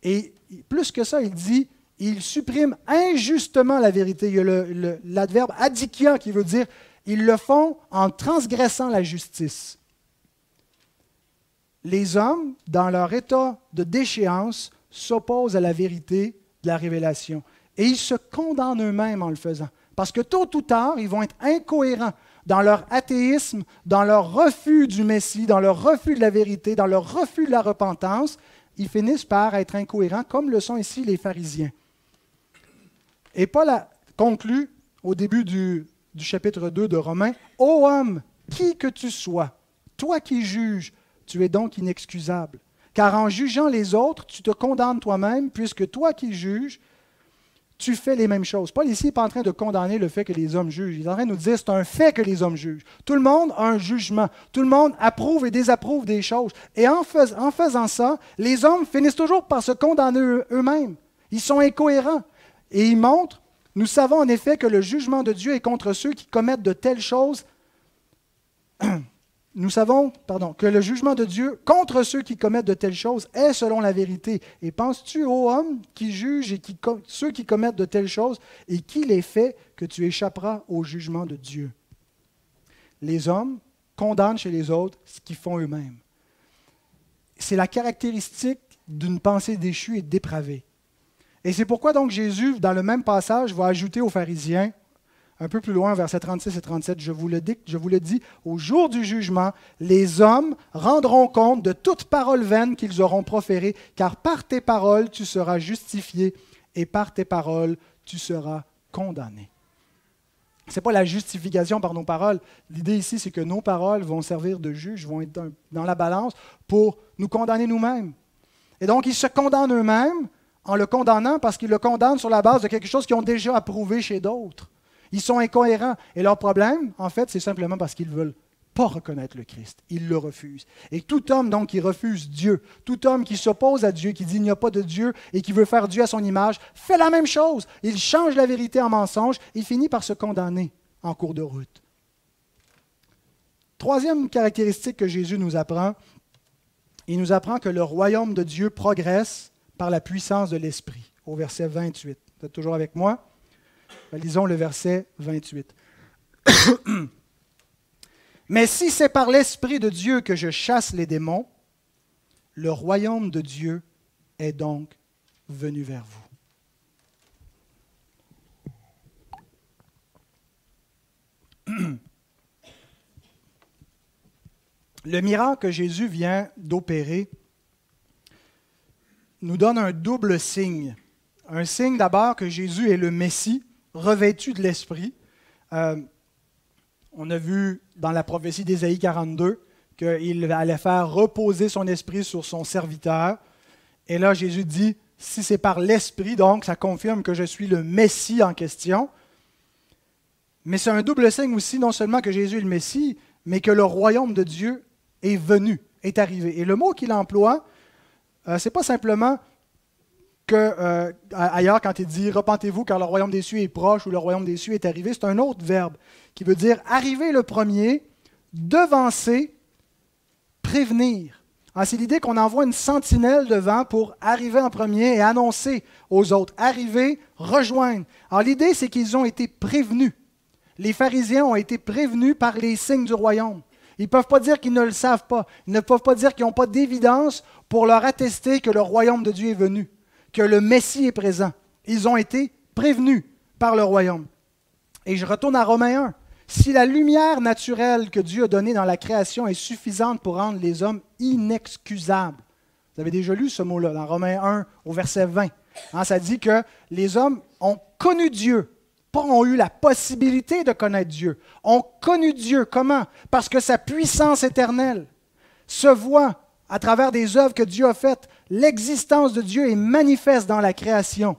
Et plus que ça, il dit, il supprime injustement la vérité. Il y a l'adverbe adikia qui veut dire, ils le font en transgressant la justice. Les hommes, dans leur état de déchéance, s'opposent à la vérité de la révélation. Et ils se condamnent eux-mêmes en le faisant. Parce que tôt ou tard, ils vont être incohérents dans leur athéisme, dans leur refus du Messie, dans leur refus de la vérité, dans leur refus de la repentance. Ils finissent par être incohérents, comme le sont ici les pharisiens. Et Paul a conclu au début du chapitre 2 de Romains, « Ô homme, qui que tu sois, toi qui juges, tu es donc inexcusable. Car en jugeant les autres, tu te condamnes toi-même, puisque toi qui juges, tu fais les mêmes choses. » Paul ici n'est pas en train de condamner le fait que les hommes jugent. Il est en train de nous dire que c'est un fait que les hommes jugent. Tout le monde a un jugement. Tout le monde approuve et désapprouve des choses. Et en faisant ça, les hommes finissent toujours par se condamner eux-mêmes. Ils sont incohérents. Et ils montrent, nous savons en effet que le jugement de Dieu est contre ceux qui commettent de telles choses. Nous savons, que le jugement de Dieu contre ceux qui commettent de telles choses est selon la vérité. Et penses-tu, ô homme, qui juge et ceux qui commettent de telles choses, et qui les fait que tu échapperas au jugement de Dieu? Les hommes condamnent chez les autres ce qu'ils font eux-mêmes. C'est la caractéristique d'une pensée déchue et dépravée. Et c'est pourquoi donc Jésus, dans le même passage, va ajouter aux pharisiens, un peu plus loin, versets 36 et 37, je vous le dis, au jour du jugement, les hommes rendront compte de toute parole vaine qu'ils auront proférée, car par tes paroles tu seras justifié et par tes paroles tu seras condamné. Ce n'est pas la justification par nos paroles. L'idée ici, c'est que nos paroles vont servir de juge, vont être dans la balance pour nous condamner nous-mêmes. Et donc, ils se condamnent eux-mêmes en le condamnant parce qu'ils le condamnent sur la base de quelque chose qu'ils ont déjà approuvé chez d'autres. Ils sont incohérents. Et leur problème, en fait, c'est simplement parce qu'ils ne veulent pas reconnaître le Christ. Ils le refusent. Et tout homme, donc, qui refuse Dieu, tout homme qui s'oppose à Dieu, qui dit il n'y a pas de Dieu et qui veut faire Dieu à son image, fait la même chose. Il change la vérité en mensonge. Il finit par se condamner en cours de route. Troisième caractéristique que Jésus nous apprend, il nous apprend que le royaume de Dieu progresse par la puissance de l'Esprit. Au verset 28. Vous êtes toujours avec moi? Lisons le verset 28. Mais si c'est par l'Esprit de Dieu que je chasse les démons, le royaume de Dieu est donc venu vers vous. Le miracle que Jésus vient d'opérer nous donne un double signe. Un signe d'abord que Jésus est le Messie, revêtu de l'Esprit. On a vu dans la prophétie d'Ésaïe 42 qu'il allait faire reposer son esprit sur son serviteur. Et là, Jésus dit, si c'est par l'Esprit, donc, ça confirme que je suis le Messie en question. Mais c'est un double signe aussi, non seulement que Jésus est le Messie, mais que le royaume de Dieu est venu, est arrivé. Et le mot qu'il emploie, ce n'est pas simplement que ailleurs, quand il dit « Repentez-vous car le royaume des cieux est proche » ou « Le royaume des cieux est arrivé », c'est un autre verbe qui veut dire « arriver le premier »,« devancer »,« prévenir ». C'est l'idée qu'on envoie une sentinelle devant pour arriver en premier et annoncer aux autres. Arriver, rejoindre. Alors l'idée, c'est qu'ils ont été prévenus. Les pharisiens ont été prévenus par les signes du royaume. Ils ne peuvent pas dire qu'ils ne le savent pas. Ils ne peuvent pas dire qu'ils n'ont pas d'évidence pour leur attester que le royaume de Dieu est venu, que le Messie est présent. Ils ont été prévenus par le royaume. Et je retourne à Romains 1. Si la lumière naturelle que Dieu a donnée dans la création est suffisante pour rendre les hommes inexcusables, vous avez déjà lu ce mot-là dans Romains 1 au verset 20. Ça dit que les hommes ont connu Dieu, pas ont eu la possibilité de connaître Dieu. Ont connu Dieu. Comment? Parce que sa puissance éternelle se voit à travers des œuvres que Dieu a faites. L'existence de Dieu est manifeste dans la création.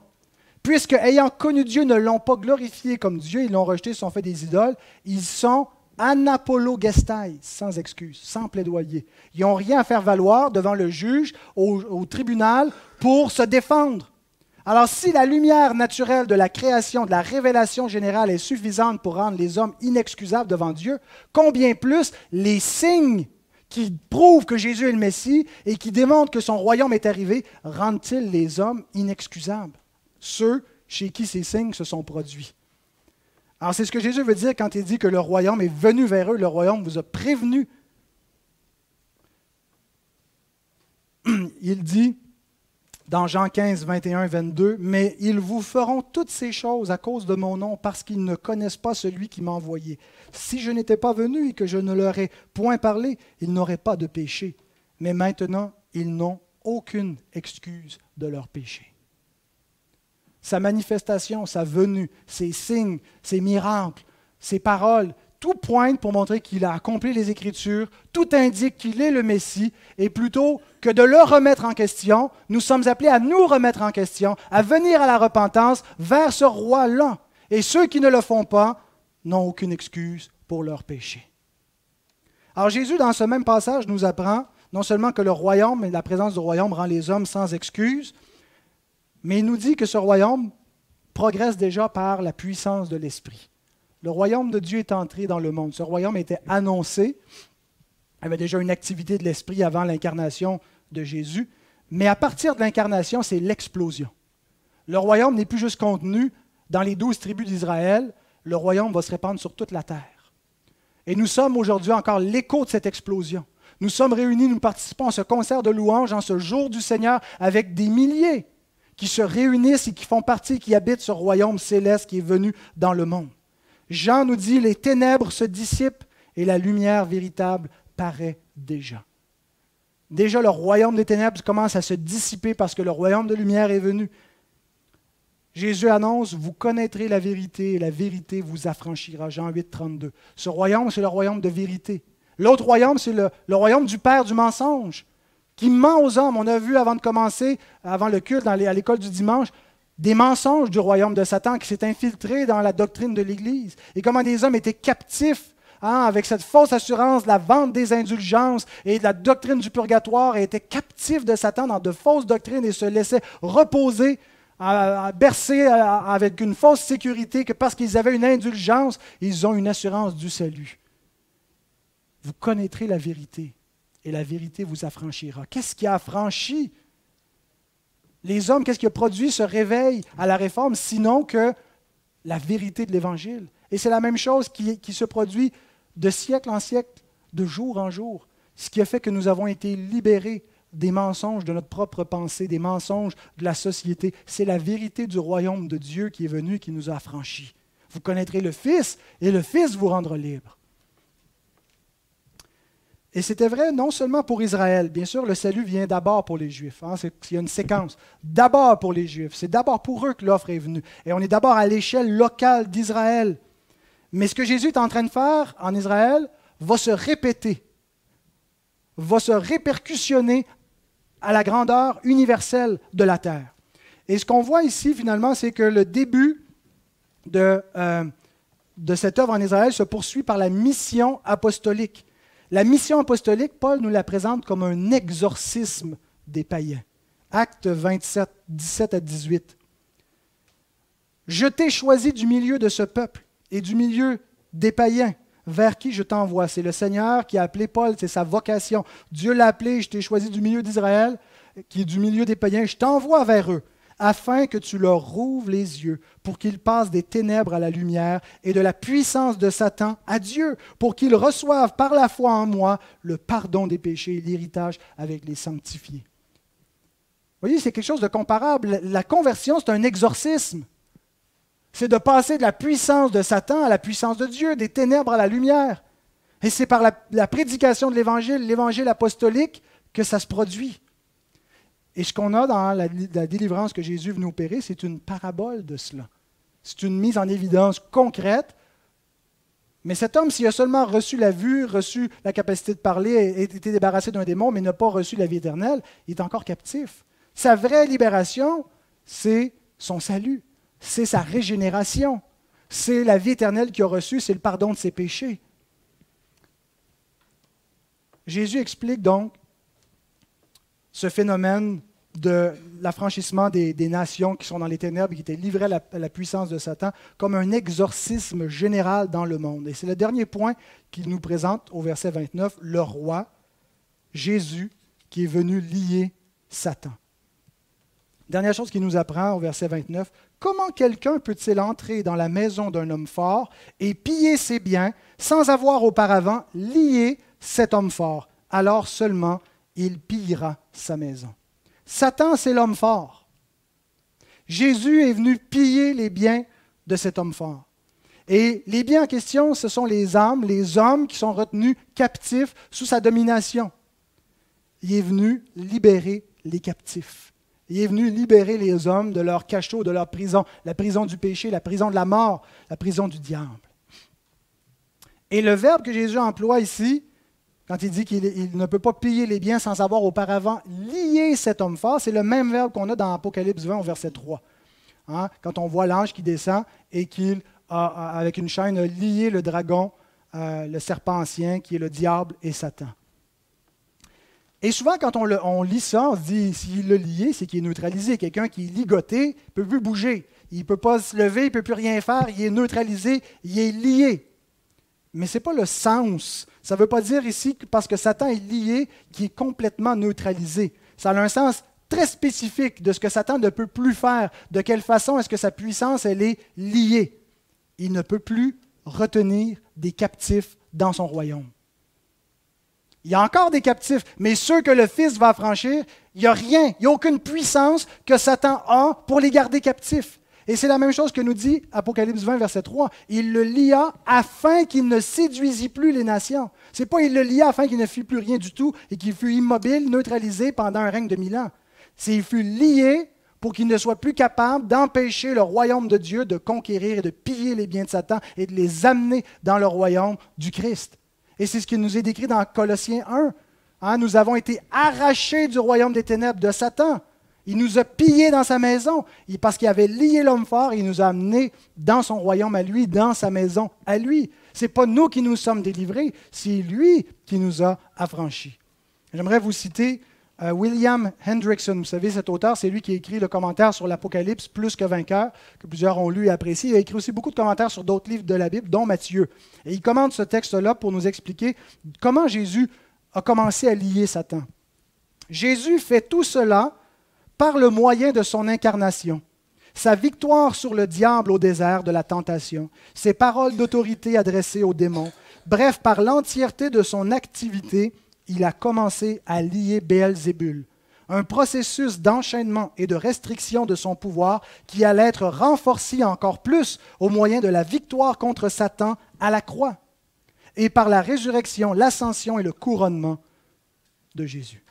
Puisque, ayant connu Dieu, ne l'ont pas glorifié comme Dieu, ils l'ont rejeté, se sont fait des idoles, ils sont anapologestai, sans excuse, sans plaidoyer. Ils n'ont rien à faire valoir devant le juge, au tribunal, pour se défendre. Alors, si la lumière naturelle de la création, de la révélation générale est suffisante pour rendre les hommes inexcusables devant Dieu, combien plus les signes qui prouvent que Jésus est le Messie et qui démontrent que son royaume est arrivé, rendent-ils les hommes inexcusables? Ceux chez qui ces signes se sont produits. Alors, c'est ce que Jésus veut dire quand il dit que le royaume est venu vers eux, le royaume vous a prévenu. Il dit, dans Jean 15, 21, 22, « Mais ils vous feront toutes ces choses à cause de mon nom, parce qu'ils ne connaissent pas celui qui m'a envoyé. Si je n'étais pas venu et que je ne leur ai point parlé, ils n'auraient pas de péché. Mais maintenant, ils n'ont aucune excuse de leur péché. » Sa manifestation, sa venue, ses signes, ses miracles, ses paroles, tout pointe pour montrer qu'il a accompli les Écritures, tout indique qu'il est le Messie, et plutôt que de le remettre en question, nous sommes appelés à nous remettre en question, à venir à la repentance vers ce roi-là. Et ceux qui ne le font pas n'ont aucune excuse pour leur péché. Alors Jésus, dans ce même passage, nous apprend non seulement que le royaume et la présence du royaume rend les hommes sans excuse, mais il nous dit que ce royaume progresse déjà par la puissance de l'Esprit. Le royaume de Dieu est entré dans le monde. Ce royaume était annoncé. Il y avait déjà une activité de l'Esprit avant l'incarnation de Jésus. Mais à partir de l'incarnation, c'est l'explosion. Le royaume n'est plus juste contenu dans les 12 tribus d'Israël. Le royaume va se répandre sur toute la terre. Et nous sommes aujourd'hui encore l'écho de cette explosion. Nous sommes réunis, nous participons à ce concert de louanges en ce jour du Seigneur avec des milliers qui se réunissent et qui font partie, qui habitent ce royaume céleste qui est venu dans le monde. Jean nous dit, les ténèbres se dissipent et la lumière véritable paraît déjà. Déjà, le royaume des ténèbres commence à se dissiper parce que le royaume de lumière est venu. Jésus annonce, vous connaîtrez la vérité et la vérité vous affranchira. Jean 8, 32. Ce royaume, c'est le royaume de vérité. L'autre royaume, c'est le royaume du père du mensonge, qui ment aux hommes. On a vu avant de commencer, avant le culte, à l'école du dimanche, des mensonges du royaume de Satan qui s'est infiltré dans la doctrine de l'Église. Et comment des hommes étaient captifs avec cette fausse assurance de la vente des indulgences et de la doctrine du purgatoire, et étaient captifs de Satan dans de fausses doctrines et se laissaient reposer, bercer avec une fausse sécurité que parce qu'ils avaient une indulgence, ils ont une assurance du salut. Vous connaîtrez la vérité et la vérité vous affranchira. Qu'est-ce qui a affranchi les hommes? Qu'est-ce qui a produit ce réveil à la réforme, sinon que la vérité de l'Évangile? Et c'est la même chose qui se produit de siècle en siècle, de jour en jour. Ce qui a fait que nous avons été libérés des mensonges de notre propre pensée, des mensonges de la société. C'est la vérité du royaume de Dieu qui est venue et qui nous a affranchis. Vous connaîtrez le Fils et le Fils vous rendra libre. Et c'était vrai non seulement pour Israël. Bien sûr, le salut vient d'abord pour les Juifs. Il y a une séquence. D'abord pour les Juifs. C'est d'abord pour eux que l'offre est venue. Et on est d'abord à l'échelle locale d'Israël. Mais ce que Jésus est en train de faire en Israël va se répéter, va se répercussionner à la grandeur universelle de la terre. Et ce qu'on voit ici, finalement, c'est que le début de cette œuvre en Israël se poursuit par la mission apostolique. La mission apostolique, Paul nous la présente comme un exorcisme des païens. Actes 27, 17 à 18. « Je t'ai choisi du milieu de ce peuple et du milieu des païens, vers qui je t'envoie. » C'est le Seigneur qui a appelé Paul, c'est sa vocation. Dieu l'a appelé, je t'ai choisi du milieu d'Israël, qui est du milieu des païens, je t'envoie vers eux, afin que tu leur rouvres les yeux, pour qu'ils passent des ténèbres à la lumière et de la puissance de Satan à Dieu, pour qu'ils reçoivent par la foi en moi le pardon des péchés et l'héritage avec les sanctifiés. Vous voyez, c'est quelque chose de comparable. La conversion, c'est un exorcisme. C'est de passer de la puissance de Satan à la puissance de Dieu, des ténèbres à la lumière. Et c'est par la prédication de l'Évangile apostolique, que ça se produit. Et ce qu'on a dans la délivrance que Jésus est venu opérer, c'est une parabole de cela. C'est une mise en évidence concrète, Mais cet homme, s'il a seulement reçu la vue, reçu la capacité de parler, été débarrassé d'un démon, mais n'a pas reçu la vie éternelle, il est encore captif. Sa vraie libération, c'est son salut, c'est sa régénération, c'est la vie éternelle qu'il a reçue, c'est le pardon de ses péchés. Jésus explique donc ce phénomène de l'affranchissement des nations qui sont dans les ténèbres, qui étaient livrées à la puissance de Satan, comme un exorcisme général dans le monde. Et c'est le dernier point qu'il nous présente au verset 29, le roi, Jésus, qui est venu lier Satan. Dernière chose qu'il nous apprend au verset 29, comment quelqu'un peut-il entrer dans la maison d'un homme fort et piller ses biens sans avoir auparavant lié cet homme fort? Alors seulement il pillera sa maison. Satan, c'est l'homme fort. Jésus est venu piller les biens de cet homme fort. Et les biens en question, ce sont les âmes, les hommes qui sont retenus captifs sous sa domination. Il est venu libérer les captifs. Il est venu libérer les hommes de leur cachot, de leur prison, la prison du péché, la prison de la mort, la prison du diable. Et le verbe que Jésus emploie ici, quand il dit qu'il ne peut pas piller les biens sans avoir auparavant lié cet homme fort, c'est le même verbe qu'on a dans Apocalypse 20 au verset 3. Hein? Quand on voit l'ange qui descend et qu'il a, avec une chaîne, a lié le dragon, le serpent ancien, qui est le diable et Satan. Et souvent, quand on lit ça, on se dit, s'il l'a lié, c'est qu'il est neutralisé. Quelqu'un qui est ligoté ne peut plus bouger. Il ne peut pas se lever, il ne peut plus rien faire. Il est neutralisé, il est lié. Mais ce n'est pas le sens. Ça ne veut pas dire ici que parce que Satan est lié, qu'il est complètement neutralisé. Ça a un sens très spécifique de ce que Satan ne peut plus faire. De quelle façon est-ce que sa puissance elle est liée? Il ne peut plus retenir des captifs dans son royaume. Il y a encore des captifs, mais ceux que le Fils va affranchir, il n'y a rien, il n'y a aucune puissance que Satan a pour les garder captifs. Et c'est la même chose que nous dit Apocalypse 20, verset 3. Il le lia afin qu'il ne séduisît plus les nations. Ce n'est pas il le lia afin qu'il ne fît plus rien du tout et qu'il fût immobile, neutralisé pendant un règne de 1000 ans. C'est il fut lié pour qu'il ne soit plus capable d'empêcher le royaume de Dieu de conquérir et de piller les biens de Satan et de les amener dans le royaume du Christ. Et c'est ce qui nous est décrit dans Colossiens 1. Hein, nous avons été arrachés du royaume des ténèbres de Satan. Il nous a pillés dans sa maison. Parce qu'il avait lié l'homme fort, il nous a amenés dans son royaume à lui, dans sa maison à lui. Ce n'est pas nous qui nous sommes délivrés, c'est lui qui nous a affranchis. J'aimerais vous citer William Hendrickson. Vous savez, cet auteur, c'est lui qui a écrit le commentaire sur l'Apocalypse, Plus que vainqueur, que plusieurs ont lu et apprécié. Il a écrit aussi beaucoup de commentaires sur d'autres livres de la Bible, dont Matthieu. Et il commente ce texte-là pour nous expliquer comment Jésus a commencé à lier Satan. Jésus fait tout cela par le moyen de son incarnation, sa victoire sur le diable au désert de la tentation, ses paroles d'autorité adressées aux démons. Bref, par l'entièreté de son activité, il a commencé à lier Béelzébul, un processus d'enchaînement et de restriction de son pouvoir qui allait être renforcé encore plus au moyen de la victoire contre Satan à la croix et par la résurrection, l'ascension et le couronnement de Jésus.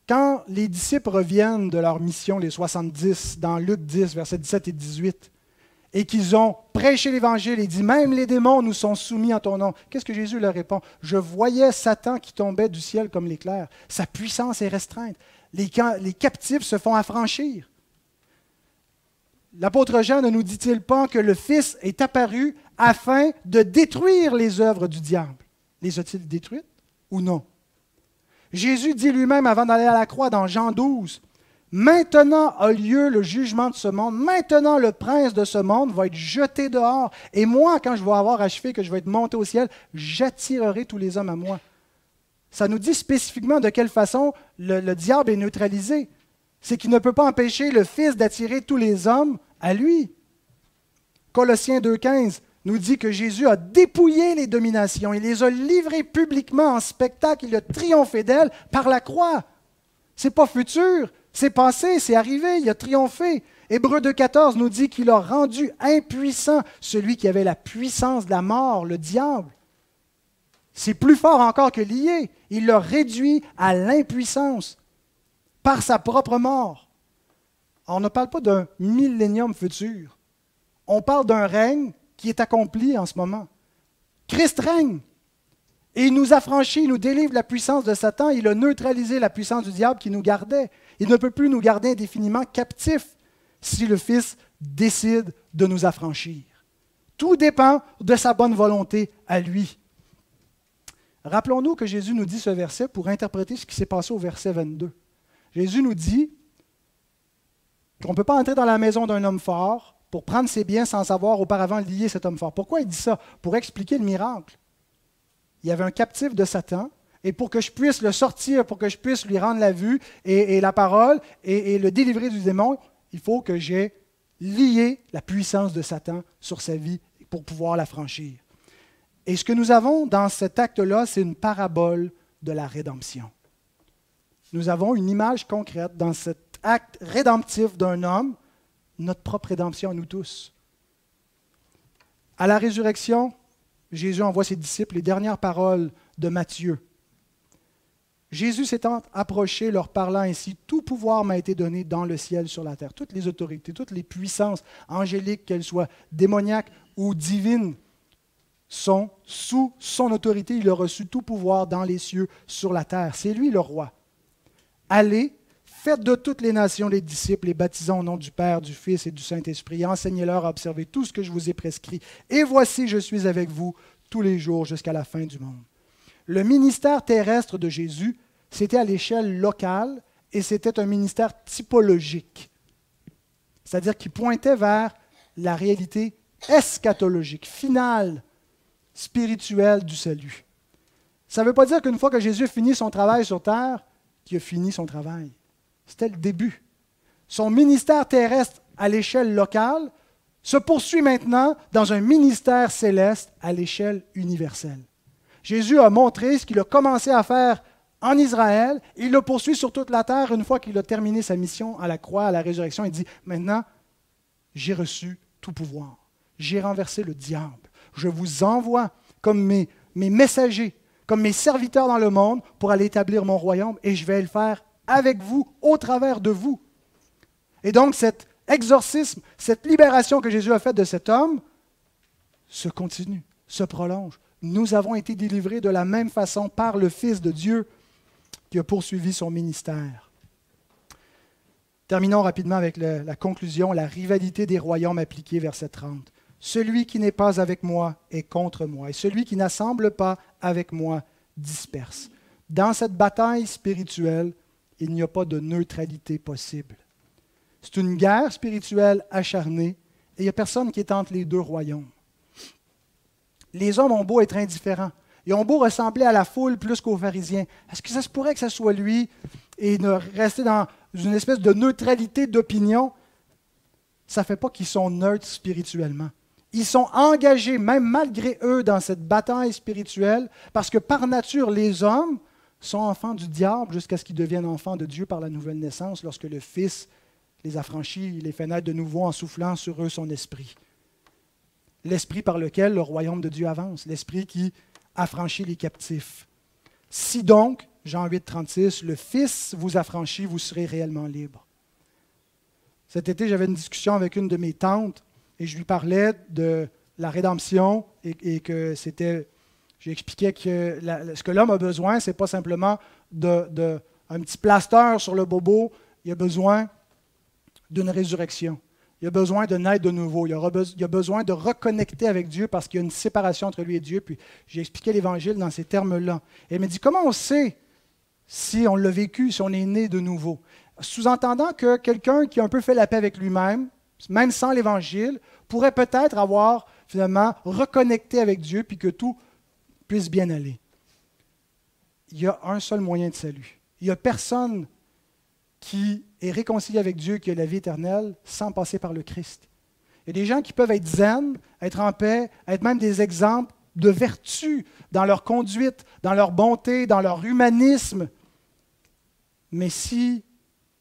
Quand les disciples reviennent de leur mission, les 70, dans Luc 10, versets 17 et 18, et qu'ils ont prêché l'Évangile et dit « Même les démons nous sont soumis en ton nom », qu'est-ce que Jésus leur répond? « Je voyais Satan qui tombait du ciel comme l'éclair. Sa puissance est restreinte. Les captifs se font affranchir. » L'apôtre Jean ne nous dit-il pas que le Fils est apparu afin de détruire les œuvres du diable? Les a-t-il détruites ou non? Jésus dit lui-même avant d'aller à la croix dans Jean 12, « Maintenant a lieu le jugement de ce monde. Maintenant le prince de ce monde va être jeté dehors. Et moi, quand je vais avoir achevé, que je vais être monté au ciel, j'attirerai tous les hommes à moi. » Ça nous dit spécifiquement de quelle façon le diable est neutralisé. C'est qu'il ne peut pas empêcher le Fils d'attirer tous les hommes à lui. Colossiens 2,15 nous dit que Jésus a dépouillé les dominations. Il les a livrées publiquement en spectacle. Il a triomphé d'elles par la croix. Ce n'est pas futur, c'est passé, c'est arrivé, il a triomphé. Hébreux 2,14 nous dit qu'il a rendu impuissant celui qui avait la puissance de la mort, le diable. C'est plus fort encore que lié. Il l'a réduit à l'impuissance par sa propre mort. Alors, on ne parle pas d'un millénium futur. On parle d'un règne qui est accompli en ce moment. Christ règne. Et il nous affranchit, il nous délivre de la puissance de Satan, il a neutralisé la puissance du diable qui nous gardait. Il ne peut plus nous garder indéfiniment captifs si le Fils décide de nous affranchir. Tout dépend de sa bonne volonté à lui. Rappelons-nous que Jésus nous dit ce verset pour interpréter ce qui s'est passé au verset 22. Jésus nous dit qu'on ne peut pas entrer dans la maison d'un homme fort pour prendre ses biens sans avoir auparavant lié cet homme fort. Pourquoi il dit ça? Pour expliquer le miracle. Il y avait un captif de Satan, et pour que je puisse le sortir, pour que je puisse lui rendre la vue et la parole et le délivrer du démon, il faut que j'ai lié la puissance de Satan sur sa vie pour pouvoir l'affranchir. Et ce que nous avons dans cet acte-là, c'est une parabole de la rédemption. Nous avons une image concrète dans cet acte rédemptif d'un homme, notre propre rédemption à nous tous. À la résurrection, Jésus envoie ses disciples les dernières paroles de Matthieu. Jésus s'étant approché, leur parlant ainsi, « Tout pouvoir m'a été donné dans le ciel, sur la terre. » Toutes les autorités, toutes les puissances angéliques, qu'elles soient démoniaques ou divines, sont sous son autorité. Il a reçu tout pouvoir dans les cieux, sur la terre. C'est lui le roi. Allez, faites de toutes les nations les disciples, les baptisant au nom du Père, du Fils et du Saint-Esprit. Enseignez-leur à observer tout ce que je vous ai prescrit. Et voici, je suis avec vous tous les jours jusqu'à la fin du monde. Le ministère terrestre de Jésus, c'était à l'échelle locale et c'était un ministère typologique. C'est-à-dire qu'il pointait vers la réalité eschatologique, finale, spirituelle du salut. Ça ne veut pas dire qu'une fois que Jésus a fini son travail sur terre, qu'il a fini son travail. C'était le début. Son ministère terrestre à l'échelle locale se poursuit maintenant dans un ministère céleste à l'échelle universelle. Jésus a montré ce qu'il a commencé à faire en Israël, et il le poursuit sur toute la terre une fois qu'il a terminé sa mission à la croix, à la résurrection. Il dit, maintenant, j'ai reçu tout pouvoir. J'ai renversé le diable. Je vous envoie comme mes messagers, comme mes serviteurs dans le monde pour aller établir mon royaume, et je vais le faire avec vous, au travers de vous. Et donc, cet exorcisme, cette libération que Jésus a faite de cet homme se continue, se prolonge. Nous avons été délivrés de la même façon par le Fils de Dieu qui a poursuivi son ministère. Terminons rapidement avec la conclusion, la rivalité des royaumes appliqués, verset 30. Celui qui n'est pas avec moi est contre moi, et celui qui n'assemble pas avec moi disperse. Dans cette bataille spirituelle, il n'y a pas de neutralité possible. C'est une guerre spirituelle acharnée, et il n'y a personne qui est entre les deux royaumes. Les hommes ont beau être indifférents, ils ont beau ressembler à la foule plus qu'aux pharisiens. Est-ce que ça se pourrait que ce soit lui et ne rester dans une espèce de neutralité d'opinion? Ça ne fait pas qu'ils sont neutres spirituellement. Ils sont engagés, même malgré eux, dans cette bataille spirituelle, parce que par nature, les hommes sont enfants du diable jusqu'à ce qu'ils deviennent enfants de Dieu par la nouvelle naissance, lorsque le Fils les affranchit, les fait naître de nouveau en soufflant sur eux son esprit. L'esprit par lequel le royaume de Dieu avance, l'esprit qui affranchit les captifs. Si donc, Jean 8, 36, le Fils vous affranchit, vous serez réellement libre. Cet été, j'avais une discussion avec une de mes tantes et je lui parlais de la rédemption et que c'était, j'expliquais que ce que l'homme a besoin, ce n'est pas simplement un petit plaster sur le bobo, il a besoin d'une résurrection. Il a besoin de naître de nouveau. Il a besoin de reconnecter avec Dieu parce qu'il y a une séparation entre lui et Dieu. Puis j'ai expliqué l'Évangile dans ces termes-là. Et elle m'a dit, comment on sait si on l'a vécu, si on est né de nouveau? Sous-entendant que quelqu'un qui a un peu fait la paix avec lui-même, même sans l'Évangile, pourrait peut-être avoir finalement reconnecté avec Dieu puis que tout puisse bien aller. Il y a un seul moyen de salut. Il n'y a personne qui est réconcilié avec Dieu, qui a la vie éternelle, sans passer par le Christ. Il y a des gens qui peuvent être zen, être en paix, être même des exemples de vertu dans leur conduite, dans leur bonté, dans leur humanisme. Mais si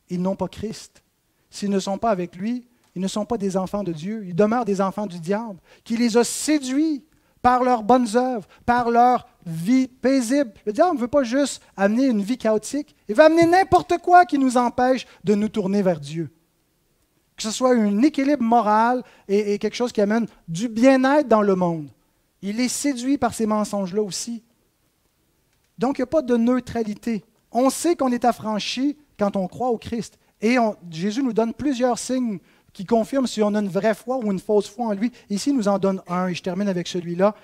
ils n'ont pas Christ, s'ils ne sont pas avec lui, ils ne sont pas des enfants de Dieu, ils demeurent des enfants du diable, qui les a séduits par leurs bonnes œuvres, par leur vie paisible. Le diable ne veut pas juste amener une vie chaotique, il veut amener n'importe quoi qui nous empêche de nous tourner vers Dieu. que ce soit un équilibre moral et quelque chose qui amène du bien-être dans le monde. Il est séduit par ces mensonges-là aussi. Donc, il n'y a pas de neutralité. On sait qu'on est affranchi quand on croit au Christ. Et Jésus nous donne plusieurs signes qui confirment si on a une vraie foi ou une fausse foi en lui. Ici, il nous en donne un, et je termine avec celui-là.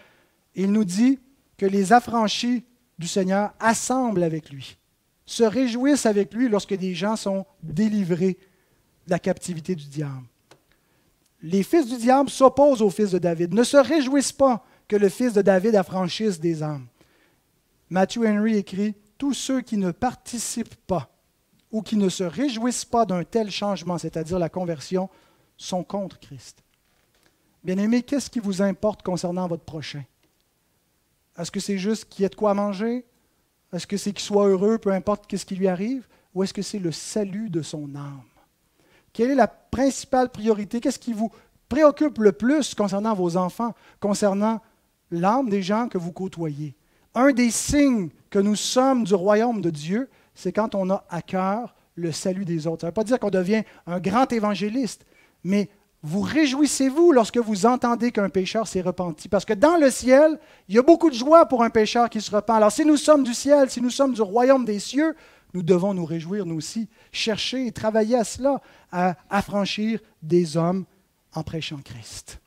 Il nous dit que les affranchis du Seigneur assemblent avec lui, se réjouissent avec lui lorsque des gens sont délivrés de la captivité du diable. Les fils du diable s'opposent aux fils de David, ne se réjouissent pas que le fils de David affranchisse des âmes. Matthew Henry écrit « Tous ceux qui ne participent pas ou qui ne se réjouissent pas d'un tel changement, c'est-à-dire la conversion, sont contre Christ. » Bien-aimés, qu'est-ce qui vous importe concernant votre prochain? Est-ce que c'est juste qu'il y ait de quoi manger? Est-ce que c'est qu'il soit heureux, peu importe ce qui lui arrive? Ou est-ce que c'est le salut de son âme? Quelle est la principale priorité? Qu'est-ce qui vous préoccupe le plus concernant vos enfants, concernant l'âme des gens que vous côtoyez? Un des signes que nous sommes du royaume de Dieu, c'est quand on a à cœur le salut des autres. Ça ne veut pas dire qu'on devient un grand évangéliste, mais vous réjouissez-vous lorsque vous entendez qu'un pécheur s'est repenti. Parce que dans le ciel, il y a beaucoup de joie pour un pécheur qui se repent. Alors si nous sommes du ciel, si nous sommes du royaume des cieux, nous devons nous réjouir, nous aussi, chercher et travailler à cela, à affranchir des hommes en prêchant Christ.